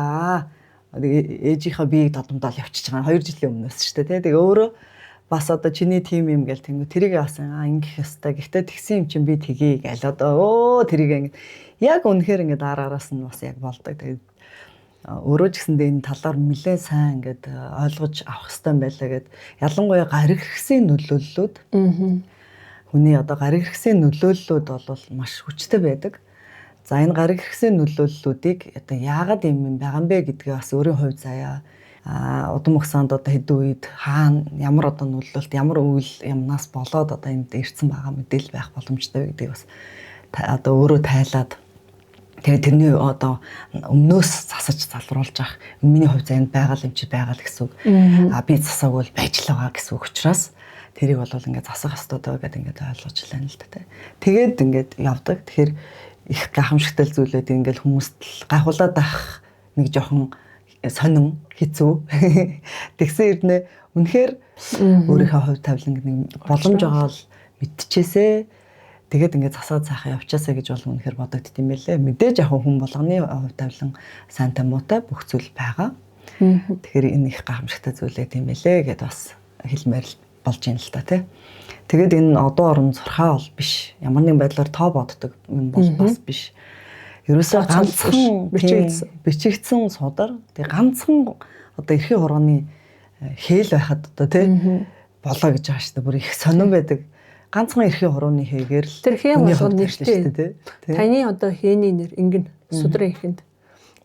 ээжийнхээ биеийг додомдол явчихж байгаа 2 жилийн өмнөөс шүү дээ тий. Тэгээ өөрөө бас одоо чиний тим юм гээл тэнгүү тэрийг бас ингэх ёстой. Гэхдээ тэгсэн юм чинь би тгий гээл одоо тэрийг ингэ яг үнэхээр ингэ дараараас нь бас яг болдог. Тэгээд өөрөө ч гэсэндээ энэ талаар нэлээд сайн ингээд ойлгож авах хэрэгтэй байлаа гэд ялангуяа гариг хэрэгсийн нөлөөллүүд хүний одоо гариг хэрэгсийн нөлөөллүүд бол маш хүчтэй байдаг. За энэ гариг хэрэгсийн нөлөөллүүдийг одоо яагаад юм байгаа юм бэ гэдгээ бас өөрийн хувь заяа удам өгсөнд одоо хэдэн үед хаана ямар одоо нөлөөлөлт ямар үйл юмнаас болоод одоо энд ирсэн байгаа мэдээлэл байх боломжтой гэдгийг бас одоо өөрөө тайлаад тэгээд тэрний одоо өмнөөс засаж залруулж авах миний хувь заяанд байгаа юм чи байгаа л гэсэн үг. Би засаагүй бол байж л байгаа гэсэн үг учраас тэрийг бол ингээд засах хэрэгтэй даа гэдэг ингээд ойлгож байна л да. Тэгээд ингээд явдаг. Тэгэхээр их гайхамшигтай зүйлүүд ингээд хүмүүст гайхуулаад байх нэг жоохон сонин хэцүү. Тэгсэн ирнэ үнэхээр өөрийнхөө хувь тавиланг нэг боломж байгаа л мэдчихээсэ. Тэгээд ингээд засаад сайхан явчаасаа гэж бол үнэхээр бодогдт юм байлээ. Мэдээж яг хүн болгоны хувь тавилан сайн тамуутай бүх зүйл байгаа. Тэгэхээр энэ их гайхамшигтай зүйлээ тийм байлээ гэдээ бас хэлмээр болж юм л та тий. Тэгээд энэ одоо орон зурхаа бол биш. Ямар нэгэн байдлаар тоо боддог юм бол бас биш. Ерөөсөө ганцхан бичигдсэн судар. Тэгээ ганцхан одоо эрхийн хурууны хээл байхад одоо тий болоо гэж байгаа шүү дээ. Бүр их сонирн байдаг. Ганцхан эрхийн хурууны хэгээр л
тэр хэм болгоно нэртэй тий. Таны одоо хэний нэр ингэн судрын ихэнд.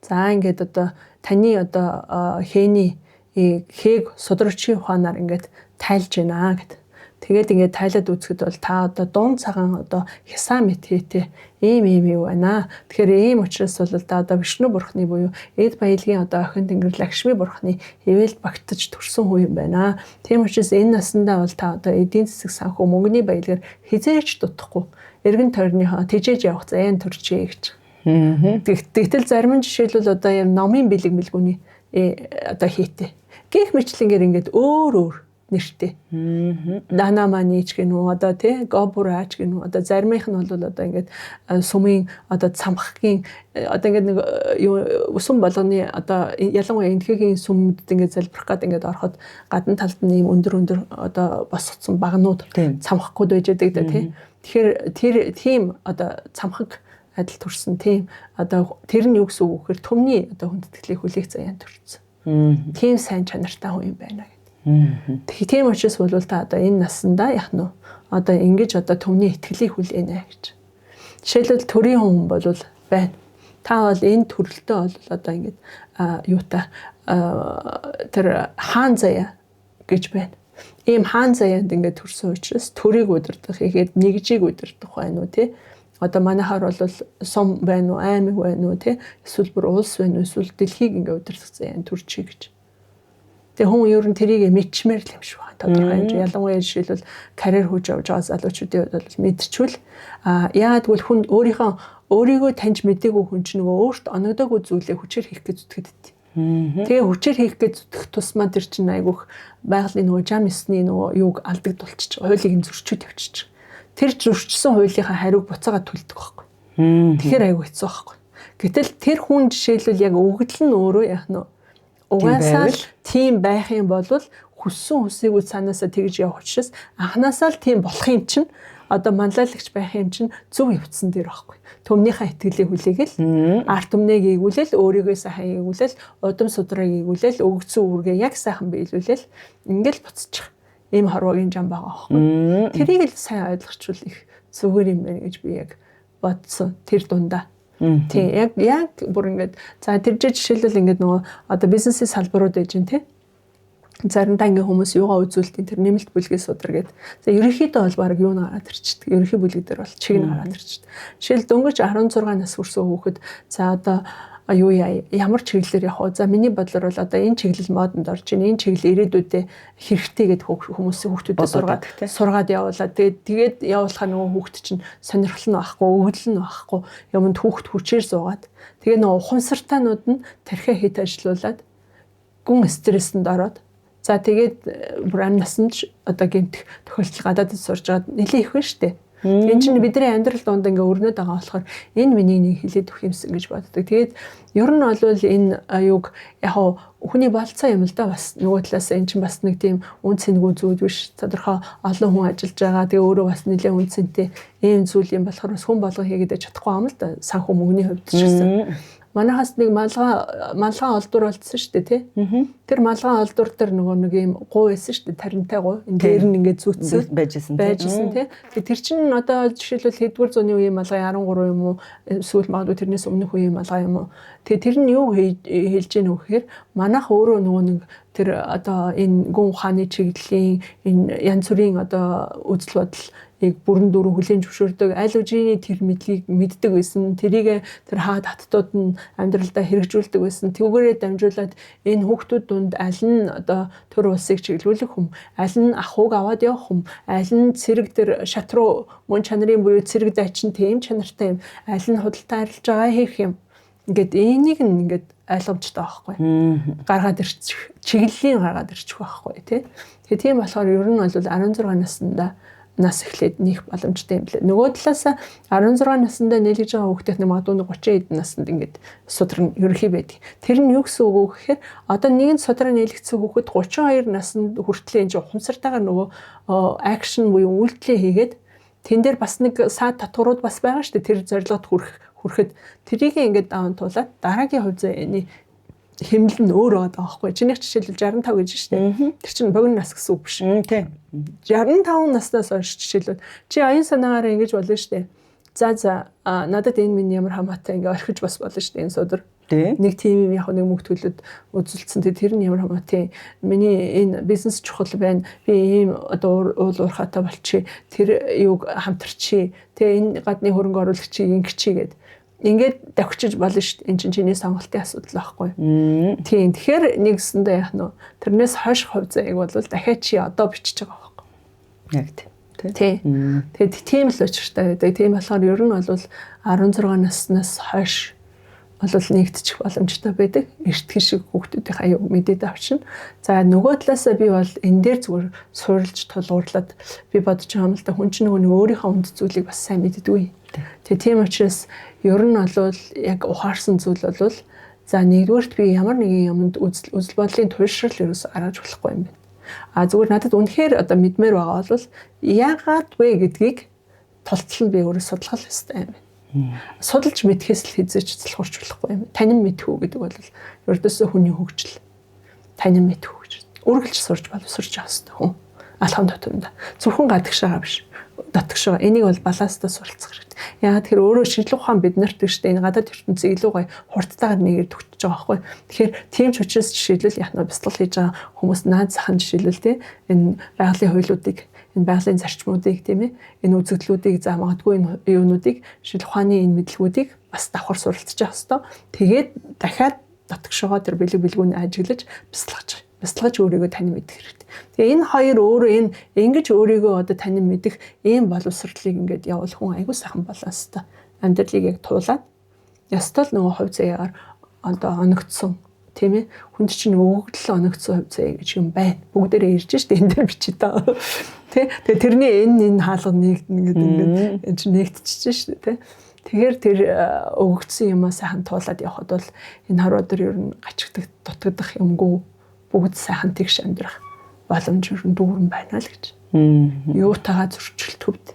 За ингээд одоо таны одоо хэний хээг судрагчийн ухаанаар ингээд тайлж байна гэд. Тэгээд ингээд тайлаад үзэхэд бол та одоо дуун цагаан одоо хясаа мэт хийтэй ийм юу байна. Тэгэхээр ийм учраас бол та одоо Вишну бурхны буюу эд баялагын одоо охин тэнгэр Лакшми бурхны хэвэлд багтаж төрсэн хүн юм байна. Тийм учраас энэ насандаа бол та одоо эдийн засаг санхүү мөнгөний баялагаар хизээч дутахгүй эргэн тойрныхоо тэжээж явах заяан төрчээ гэж. Тэгтэл зарим жишээлбэл одоо юм номын бэлэг мэлгүүний одоо хийтэй. Гэх мэтлэнгээр ингээд өөр нэртэй. Дана манич гэнүү одоо тий гобурач гэнүү одоо заримийнх нь бол одоо ингээд сумын одоо цамхгийн одоо ингээд нэг сүм болгоны одоо ялангуяа энтхэгийн сүмд ингээд залбирах гээд ингээд ороход гадна талд нь ийм өндөр одоо босгоцсон багнууд цамхгууд байж байгаа тий. Тэгэхээр тэр тийм одоо цамхаг адил төрсэн тийм одоо тэр нь юу гэсэн үг гэхээр төмний одоо хүндэтгэлийг хүлээх заяан төрсэн. Тийм сайн чанартай хүн юм байна. Тийм учраас бол та одоо энэ насандаа яах нь одоо ингэж одоо төвний итгэлийг хүлээнэ гэж. Жишээлбэл төрийн хүн бол байна. Та бол энэ төрөлтөө бол одоо ингэж юутай тэр хаан заяа гэж байна. Ийм хаан заяанд ингэж төрсөн учраас төрийг удирдах ихэд нэгжийг удирдах байна уу тий. Одоо манайхаар бол сум байна уу, аймаг байна уу тий. Эсвэл бүр улс байна уу, эсвэл дэлхийг ингэ удирдах заяанд төрчихье гэж. Тэгээ хүн ер нь тэрийг мэдчмээр л юм шиг байна. Тодорхой хэмжээ ялангуяа жишээлбэл карьер хууж явж байгаа залуучуудын хувьд бол мэдчихвэл яагаад гэвэл хүн өөрийгөө таньж мэдээгүй хүн чинь нөгөө өөрт оногдоогүй зүйлээ хүчээр хийх гэж зүтгэдэг. Тэгээ хүчээр хийх гэж зүтгэх тусмаа тэр чинь айгүйх байгалийн нөгөө жам ёсны нөгөө юуг алдагдуулчих. Хуулийг нь зөрчиж тавьчих. тэр зөрчсөн хуулийнхаа хариуг буцаага төлдөг байхгүй. Тэгэхээр айгүй хэцүү байхгүй. Гэтэл тэр хүн жишээлбэл яг өгдөл нь өөрөө яах нь угаасаа тийм байх юм бол хүссэн хүсээгүй цаанаасаа тэгж явах учраас анханасаа л тийм болох юм чинь одоо манлайлагч байх юм чинь зөв явцсан дээр байхгүй. Төмнийхээ итгэлийг хүлээгээл арт түмнийг ийгүүлэл өөрийгөө сайхан ийгүүлэл удам судраг ийгүүлэл өгцөн үүргээ яг сайхан биелүүлэл ингээл буцчих. Ийм хорвогийн зам байгаа байхгүй. Тэрийг л сайн ойлгочвол их зүгээр юм байна гэж би яг бодсон тэр дундаа. Тийм яг бүр ингээд за тэр жишээлбэл ингээд нөгөө одоо бизнесийн салбарууд ээж нь тий. Заримдаа ингээ хүмүүс юугаа үзүүлдэг тэр нэмэлт бүлгийн судар гэдэг. За ерөнхийдөө бол баг юу гараад ирчихдээ. Ерөнхий бүлэг дээр бол чиг гараад ирчихдээ. Жишээл дөнгөж 16 нас хүрсэн хүүхэд за одоо юу ямар чиглэлээр явах вэ? За миний бодлоор бол одоо энэ чиглэл модонд орж ийн, энэ чиглэл ирээдүйдээ хэрэгтэй гэдэг хүмүүсийн хүүхдүүдэд сургаад явуулаад тэгээд явуулахаа нөгөө хүүхд чинь сонирхол нь байхгүй, өгдөл нь байхгүй, юмд хүүхд хүчээр суугаад тэгээ нөгөө ухамсартаанууд нь тархиа хит ажилуулад гүн стрестэнд ороод за тэгээд бүр амнасан ч одоо гэмтэх тохиолдол гадаадд сурж байгаа нэлээ их байна шүү дээ. Энэ чинь бидний амьдрал донд ингээ өрнөд байгаа болохоор энэ миний нэг хилээд өгөх юмсан гэж боддог. Тэгээд ер нь бол энэ аюуг яг хүний болцоо юм л да бас нөгөө талаас энэ чинь бас нэг тийм үн цэнгүй зүйл биш. Тодорхой олон хүн ажиллаж байгаа. Тэгээ өөрөө бас нэлээ үн цэнтэй ийм зүйл юм болохоор бас хүн болго хийгээд чадахгүй юм л да санхүү мөнгөний хувьд ч гэсэн. Манайхаас нэг малгай олдур болцсон шүү дээ тий. Тэр малгай олдур дээр нөгөө нэг юм гуу байсан шүү дээ таринтай гуу. Энэ дээр нь ингээд зүтсэн байжсэн тий. Тэр чинь одоо жишээлбэл хэдвэр зууны үеийн малгай 13 юм уу эсвэл магадгүй тэрнээс өмнөх үеийн малгай юм уу. Тэр нь юу хэлж гэнэ вэ гэхээр манайх өөрөө нөгөө нэг тэр одоо энэ гүн ухааны чиглэлийн энэ янз бүрийн одоо үзэл бодол бүрэн дүүрэн хүлээн зөвшөөрдөг аль үжиний тэр мэдлийг мэддэг байсан. Тэрийг тэр хаад хаттууд нь амьдралдаа хэрэгжүүлдэг байсан. Түүгээрээ дамжуулаад энэ хүүхдүүд дунд аль нь одоо төр улсыг чиглүүлэх хүм, аль нь ахуйг аваад явах хүм, аль нь цэрэг тэр шат руу мөн чанарын буюу цэрэг дайчин тийм чанартай юм, аль нь худалдаа арилж байгаа хийх юм. Ингээд энийг ингээд ойлгомжтой байхгүй. Гаргаад ирчих, чиглэлийн гаргаад ирчих байхгүй тий. Тэгээ тийм болохоор ер нь бол 16 нас эхлээд нэх боломжтой юм лээ. Нөгөө талаас 16 наснда нийлж байгаа хүүхдүүд магадгүй 30 эд наснд ингээд судраг ерөнхий байдаг. Тэр нь юу гэсэн үг вэ гэхээр одоо нэгэн судраг нийлэгдсэн хүүхэд 32 наснд хүртэл энэ ухамсартайгаар нөгөө акшн буюу үйлдэлээ хийгээд тэн дээр бас нэг саад татварууд бас байгаа шүү дээ. Тэр зорилгод хүрэхэд тэрийг ингээд даван туулаад дараагийн хувь заяаны хэмнэл нь өөр байгаа байхгүй. Чинийх жишээлбэл 65 гэж шүү дээ. Тэр чинь богино нас гэсэн үг биш. Тийм. 65 наснаас хойш жишээлбэл чи аян санаагаараа ингэж болно шүү дээ. За надад энэ минь ямар хамаатай ингээ орхиж бас болно шүү дээ энэ судар. Нэг тийм яг нэг мөнгө төлөд үзүүлсэн. Тэр нь ямар хамаатай. Миний энэ бизнес чухал байна. Би ийм одоо уул уурхаатай болчих. Тэр юуг хамтарчи. Тэгээ энэ гадны хөрөнгө оруулагчийг ингэчи гэд. Ингээд давхичиж болно шүү дээ. Энд чинь чиний сонголтын асуудал байхгүй. Тийм. Тэгэхээр нэгсэндээ яах нь тэрнээс хойш хувь заяаг бол дахиад чи одоо бичиж байгаа байхгүй. Яг тийм. Тэгээд тийм л учиртай байдаг. Тийм болохоор ер нь бол 16 наснаас хойш бол нэгдчих боломжтой байдаг. Эртхэн шиг хүүхдүүдийн аюу мэдээд авчна. За нөгөө талаасаа би бол энэ дээр зүгээр суурилж тулгуурлаад би бодож байгаа юм л да хүн чинь нөгөө өөрийнхөө үнд зүйлийг бас сайн мэддэггүй. Тэгээ тийм учраас ер нь бол яг ухаарсан зүйл бол за нэгдүгээрт би ямар нэгэн юмд үзэл бодлын туйлшрал ерөөс гаргаж болохгүй юм байна. Зүгээр надад үнэхээр одоо мэдмээр байгаа бол яагаад вэ гэдгийг тултал нь би өөрөө судлах хэрэгтэй юм байна. Судалж мэдхээс л хизээч залхуурч болохгүй юм. Танин мэдхүү гэдэг бол ердөөсөө хүний хөгжил. Танин мэдхүү гэж. Үргэлж сурч байгаа хэрэгтэй хүн. Алхам дотомд. Зөвхөн гадагшаага биш. Дотгошоо энийг бол баланстаа суралцах хэрэгтэй. Яагаад тэр өөрөө шинжлэх ухаан биднэрт гэжтэй энэ гадаад ертөнцийн илүү гой хурдтайгаар нэгээр төгтөж байгаа байхгүй. Тэгэхээр тийм ч учраас жишээлбэл яг нь бяцлал хийж байгаа хүмүүс наад захын жишээлбэл тий энэ байгалийн хуулиудыг энэ байгалийн зарчмуудыг тийм ээ энэ үзэгдлүүдийг за магадгүй энэ юунуудыг шинжлэх ухааны энэ мэдлгүүдийг бас давхар суралцж явах хэрэгтэй. Тэгээд дахиад дотгошоо тэр бэлгүүнийг ажиглаж бяцлагаж өөрийгөө танин мэдэх хэрэгтэй. Тэгээ энэ хоёр өөрөө энэ ингэж өөрийгөө одоо танин мэдэх ийм боловсролыг ингээд явуул хүн айгүй сайхан баланстай амьдралыг яг туулаад ёстой л нөгөө хувь заяагаар одоо оногдсон тийм ээ. Хүнд чинь өгөгдөл оногдсон хувь заяа гэж юм байна. Бүгдээрээ ирж штэ энэ дээр бичиж таа. Тэ. Тэгээ тэрний энэ хаалга нэгдэнэ гэдэг энэ чинь нэгтчихэж штэ тэ. Тэгэхээр тэр өгөгдсөн юмаа сайхан туулаад явхад бол энэ хар өдөр ер нь гачигдах, дутагдах юмгүй бүгд сайхан тэгш амьдрах боломж ер нь дүүрэн байна л гэж. Юутайгаа зөрчилт хөвд.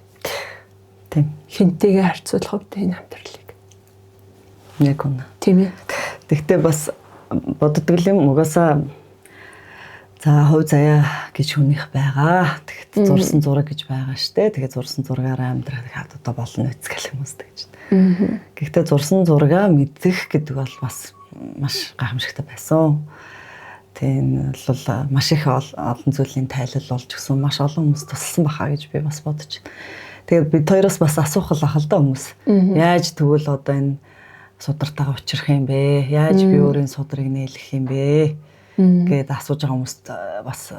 Тийм.
Хинтэйгээ харьцуулах хувьд энэ амьдралыг.
Яг үнэ.
Тийм ээ.
Тэгтээ бас боддог юм угаасаа за хувь заяа гэж хүнийх байгаа. Тэгэхэд зурсан зураг гэж байгаа штэ. Тэгээд зурсан зургаараа амьдрах одоо болно үцгэл хүмүүстэй гэж. Гэхдээ зурсан зургаа мэдэх гэдэг бол бас маш гайхамшигтай байсан. Тийм бол маш их олон зүйлийн тайлал болж гисэн маш олон хүмүүс тусалсан баха гэж би бас бодож байна. Тэгээд бид хоёроос бас асуух л ах л да хүмүүс. Яаж тэгвэл одоо энэ судартайгаа учрах юм бэ? Яаж би өөрийн судрыг нээлгэх юм бэ? Гэд асууж байгаа хүмүүст бас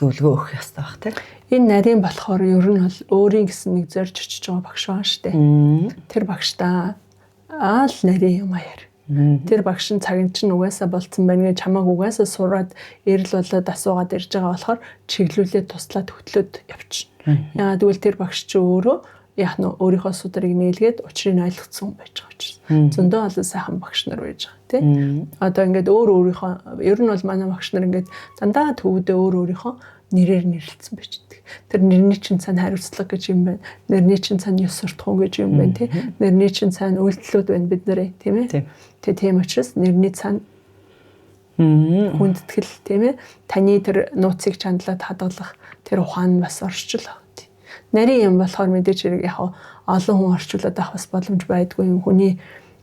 зөвлөгөө өгөх ёстой байх тийм.
Энэ нарийн болохоор ер нь бол өөрийн гэсэн нэг зорж очиж байгаа багш байгаа штэ. Тэр багштаа аал нарийн юм аяар. Тэр багш нь цагийн чинь угаасаа болцсон байна гэж чамааг угаасаа сураад эрэл болоод асуугаад ирж байгаа болохоор чиглүүлээд туслаад хөтлөөд явчихна. Яагаад гэвэл тэр багш чи өөрөө яг нь өөрийнхөө судрыг нээлгээд учрыг ойлгоцсон байж байгаа учраас. Зөндөө олон сайхан багш нар байж байгаа тийм. Одоо ингээд өөрийнхөө ер нь бол манай багш нар ингээд дандаа төвдөө өөрийнхөө нэрээр нэрлэлсэн байж байгаа. Тэр нэрний чинь цаана хариуцлага гэж юм байна. Нэрний чинь цаана ёс суртахуун гэж юм байна тийм. Нэрний чинь цаана үйлдэлүүд байна бид нарыг тийм ээ. Тэгээ тийм учраас нэрний цаана хүндэтгэл тийм ээ. Таны тэр нууцыг чандлаад хадгалах тэр ухаан бас орчил. Нарийн юм болохоор мэдээж хэрэг яг олон хүн орчуулад авах бас боломж байдгүй юм. Хүний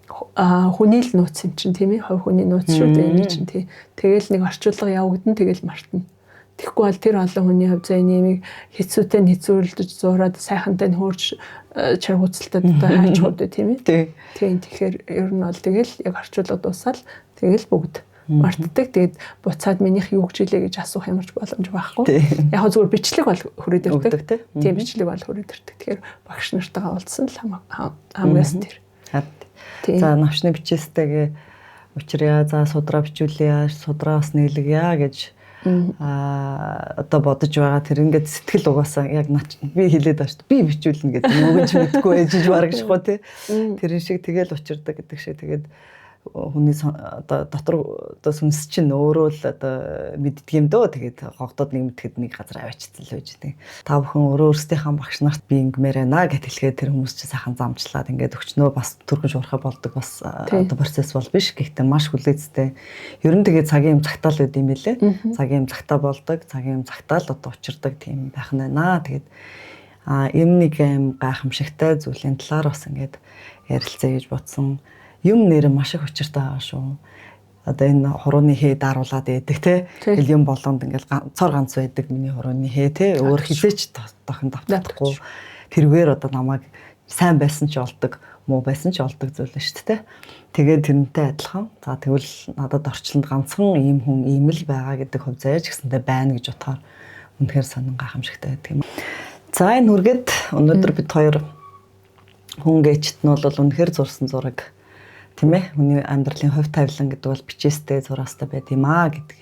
л нууц юм чинь тийм ээ. Хувь хүний нууц шүү дээ энэ чинь тий. Тэгэл нэг орчуулга явагдана тэгэл мартна. Тэгэхгүй бол тэр олон хүний хувь заяа нэмийг хэцүүтэй хэцүүлдэж зураад сайхантай хөөрж чаргууцалтад одоо хайч хувьд тийм ээ. Тийм тэгэхээр ер нь бол тэгэл яг орчуулга дуусаад тэгэл бүгд мартдаг. Тэгээд буцаад минийх юу гэж хэлээ гэж асуух ямарч боломж байхгүй. Яг зүгээр бичлэг бол хүрээд ирдэг. Тийм бичлэг бол хүрээд ирдэг. Тэгэхээр багш нартайгаа уулзсан л хамгаас тэр.
За навчны бичээстэйгээ учраа за судраа бичүүлье, судраа бас нээлгье гэж одоо бодож байгаа. Тэр ингээд сэтгэл угаасаа яг би хэлээд байна шүү дээ. Би бичүүлнэ гэдэг нүгэн ч мэдгүй ээжиж бараг шахуу тий. Тэрэн шиг тэгэл учирдаг гэдэг шиг тэгээд хүний одоо дотор одоо сүнс чинь өөрөө л одоо мэддэг юм дөө. Тэгээд гогдоод нэг мэдхэд нэг газар аваачсан л байж тээ. Та бүхэн өөрсдийнхээ багш нарт би ингэмээр байна гэт хэлгээд тэр хүмүүс чинь сайхан замчлаад ингээд өчнөө бас түргэн шуурхай болдог бас одоо процесс бол биш. Гэхдээ маш хүлээцтэй. Ер нь тэгээд цагийн юм цагтаал байд юм билэ. Цагийн юм цагтаа болдог. Цагийн юм цагтаал одоо учирдаг тийм байх нь байна. Тэгээд юм нэг юм гайхамшигтай зүйлийн талаар бас ингээд ярилцъя гэж бодсон. Юм нэр маш их учиртай байгаа шүү. Одоо энэ хурууны хээ даруулаад байдаг те. Тэгэл юм болгонд ингээл цор ганц байдаг миний хурууны хээ те. Өөр хизээч тохин давтахгүй. Тэрвэр одоо намайг сайн байсан ч олдог, муу байсан ч олдог зүйл нь шүү дээ. Тэгээд тэрнтэй адилхан. За тэгвэл надад орчлонд ганцхан ийм хүн ийм л байгаа гэдэг хувь заяа ч гэсэндээ байна гэж бодохоор үнэхээр сонин гайхамшигтай байдаг юм. За энэ үргээд өнөөдөр бид хоёр хүн гээчт нь бол үнэхээр зурсан зураг тийм ээ. Хүний амьдралын хувь тавилан гэдэг бол бичээстэй зураастай байд юм аа гэдэг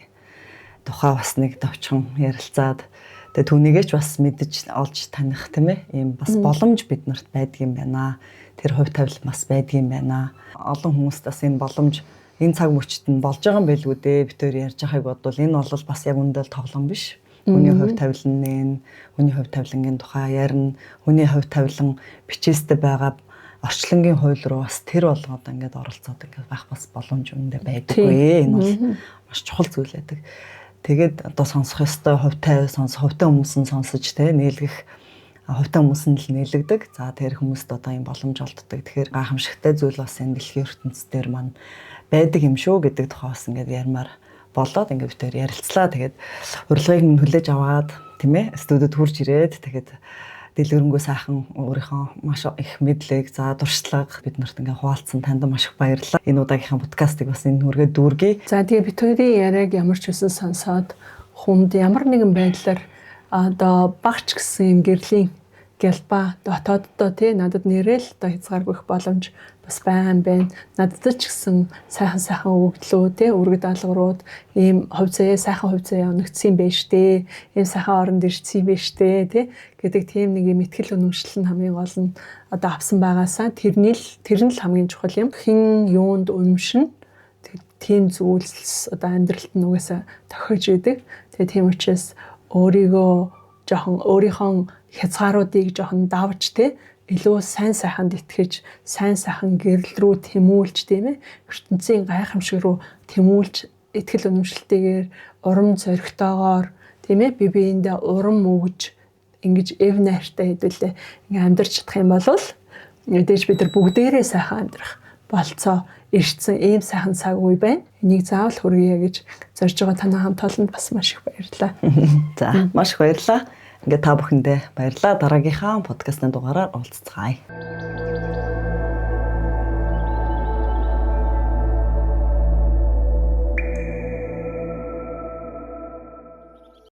тухай бас нэг товчхон ярилцаад тэгээ түүнийгээч бас мэдэж олж таних тийм ээ. Ийм бас боломж биднэрт байдаг юм байна. Тэр хувь тавилан бас байдаг юм байна. Олон хүмүүст бас энэ боломж энэ цаг мөчид нь болж байгаа юм байлгүй дээ. Бид тээр ярьж байгааг бодвол энэ бол бас яг үндэл тоглоом биш. Хүний хувь тавилан хүний хувь тавилангийн тухай ярина. Хүний хувь тавилан бичээстэй байгаа орчлонгийн хууль руу бас тэр болгоод ингээд оролцоод ингээд байх бас боломж үүндээ байдаггүй. Энэ бол маш чухал зүйл байдаг. Тэгээд одоо сонсох ёстой хувьтай хүмүүс нь сонсож те нээлгэх хувьтай хүмүүс нь л нээлгдэг. За тэр хүмүүст одоо юм боломж олддог. Тэгэхээр гайхамшигтай зүйл бас энэ дэлхийн ертөнцийн дээр маань байдаг юм шүү гэдэг тухай бас ингээд ярмаар болоод ингээд бид ярилцлаа. Тэгээд урилгыг нь хүлээж аваад тийм ээ студид хурж ирээд тэгээд дэлгэрэнгүй сайхан өөрийнхөө маш их мэдлэг за дуршлаг бид нарт ингээ хуваалцсан танд маш их баярлалаа. Энэ удаагийнхаа подкастыг бас энэ хүргээд дүүргэе. За тэгээ бид хоёрын яриаг ямар ч үсэн сонсоод хүнд ямар нэгэн байдлаар одоо багч гэсэн юм гэрлийн гялба дотооддоо тий надад нэрэл одоо хязгааргүй их боломж
бас байна. Надад ч гэсэн сайхан өгөгдлөө те өргөд даалгаврууд ийм сайхан хувь заяа өнөгдсөн байж тээ. Ийм сайхан оронд ирсэн байж тээ те гэдэг тийм нэг юм ихтгэл үнэмшил нь хамгийн гол нь одоо авсан байгаасаа тэр нь л хамгийн чухал юм. Хэн юунд үнэмшин тийм зүйлс одоо амьдралд нь угаасаа тохиож идэг. Тэгээ тийм учраас өөрийнхөө хязгааруудыг жоохон давж те илүү сайн сайханд итгэж сайн сайхан гэрэл рүү тэмүүлж тийм ээ ертөнцийн гайхамшиг руу тэмүүлж итгэл үнэмшилтэйгээр урам зоригтойгоор тийм ээ биеиндээ урам өгж ингэж эв найртай хэдүүлээ ингээ амьдарч чадах юм бол мэдээж бид нар бүгдээрээ сайхан амьдрах болцоо ирсэн ийм сайхан цаг үе байна. Энийг заавал хүргье гэж зорж байгаа танай хамт олонд бас маш их баярлалаа.
За маш их баярлалаа. Ингээ та бүхэндээ баярлалаа. Дараагийнхаа подкастын дугаараар уулзцгаая.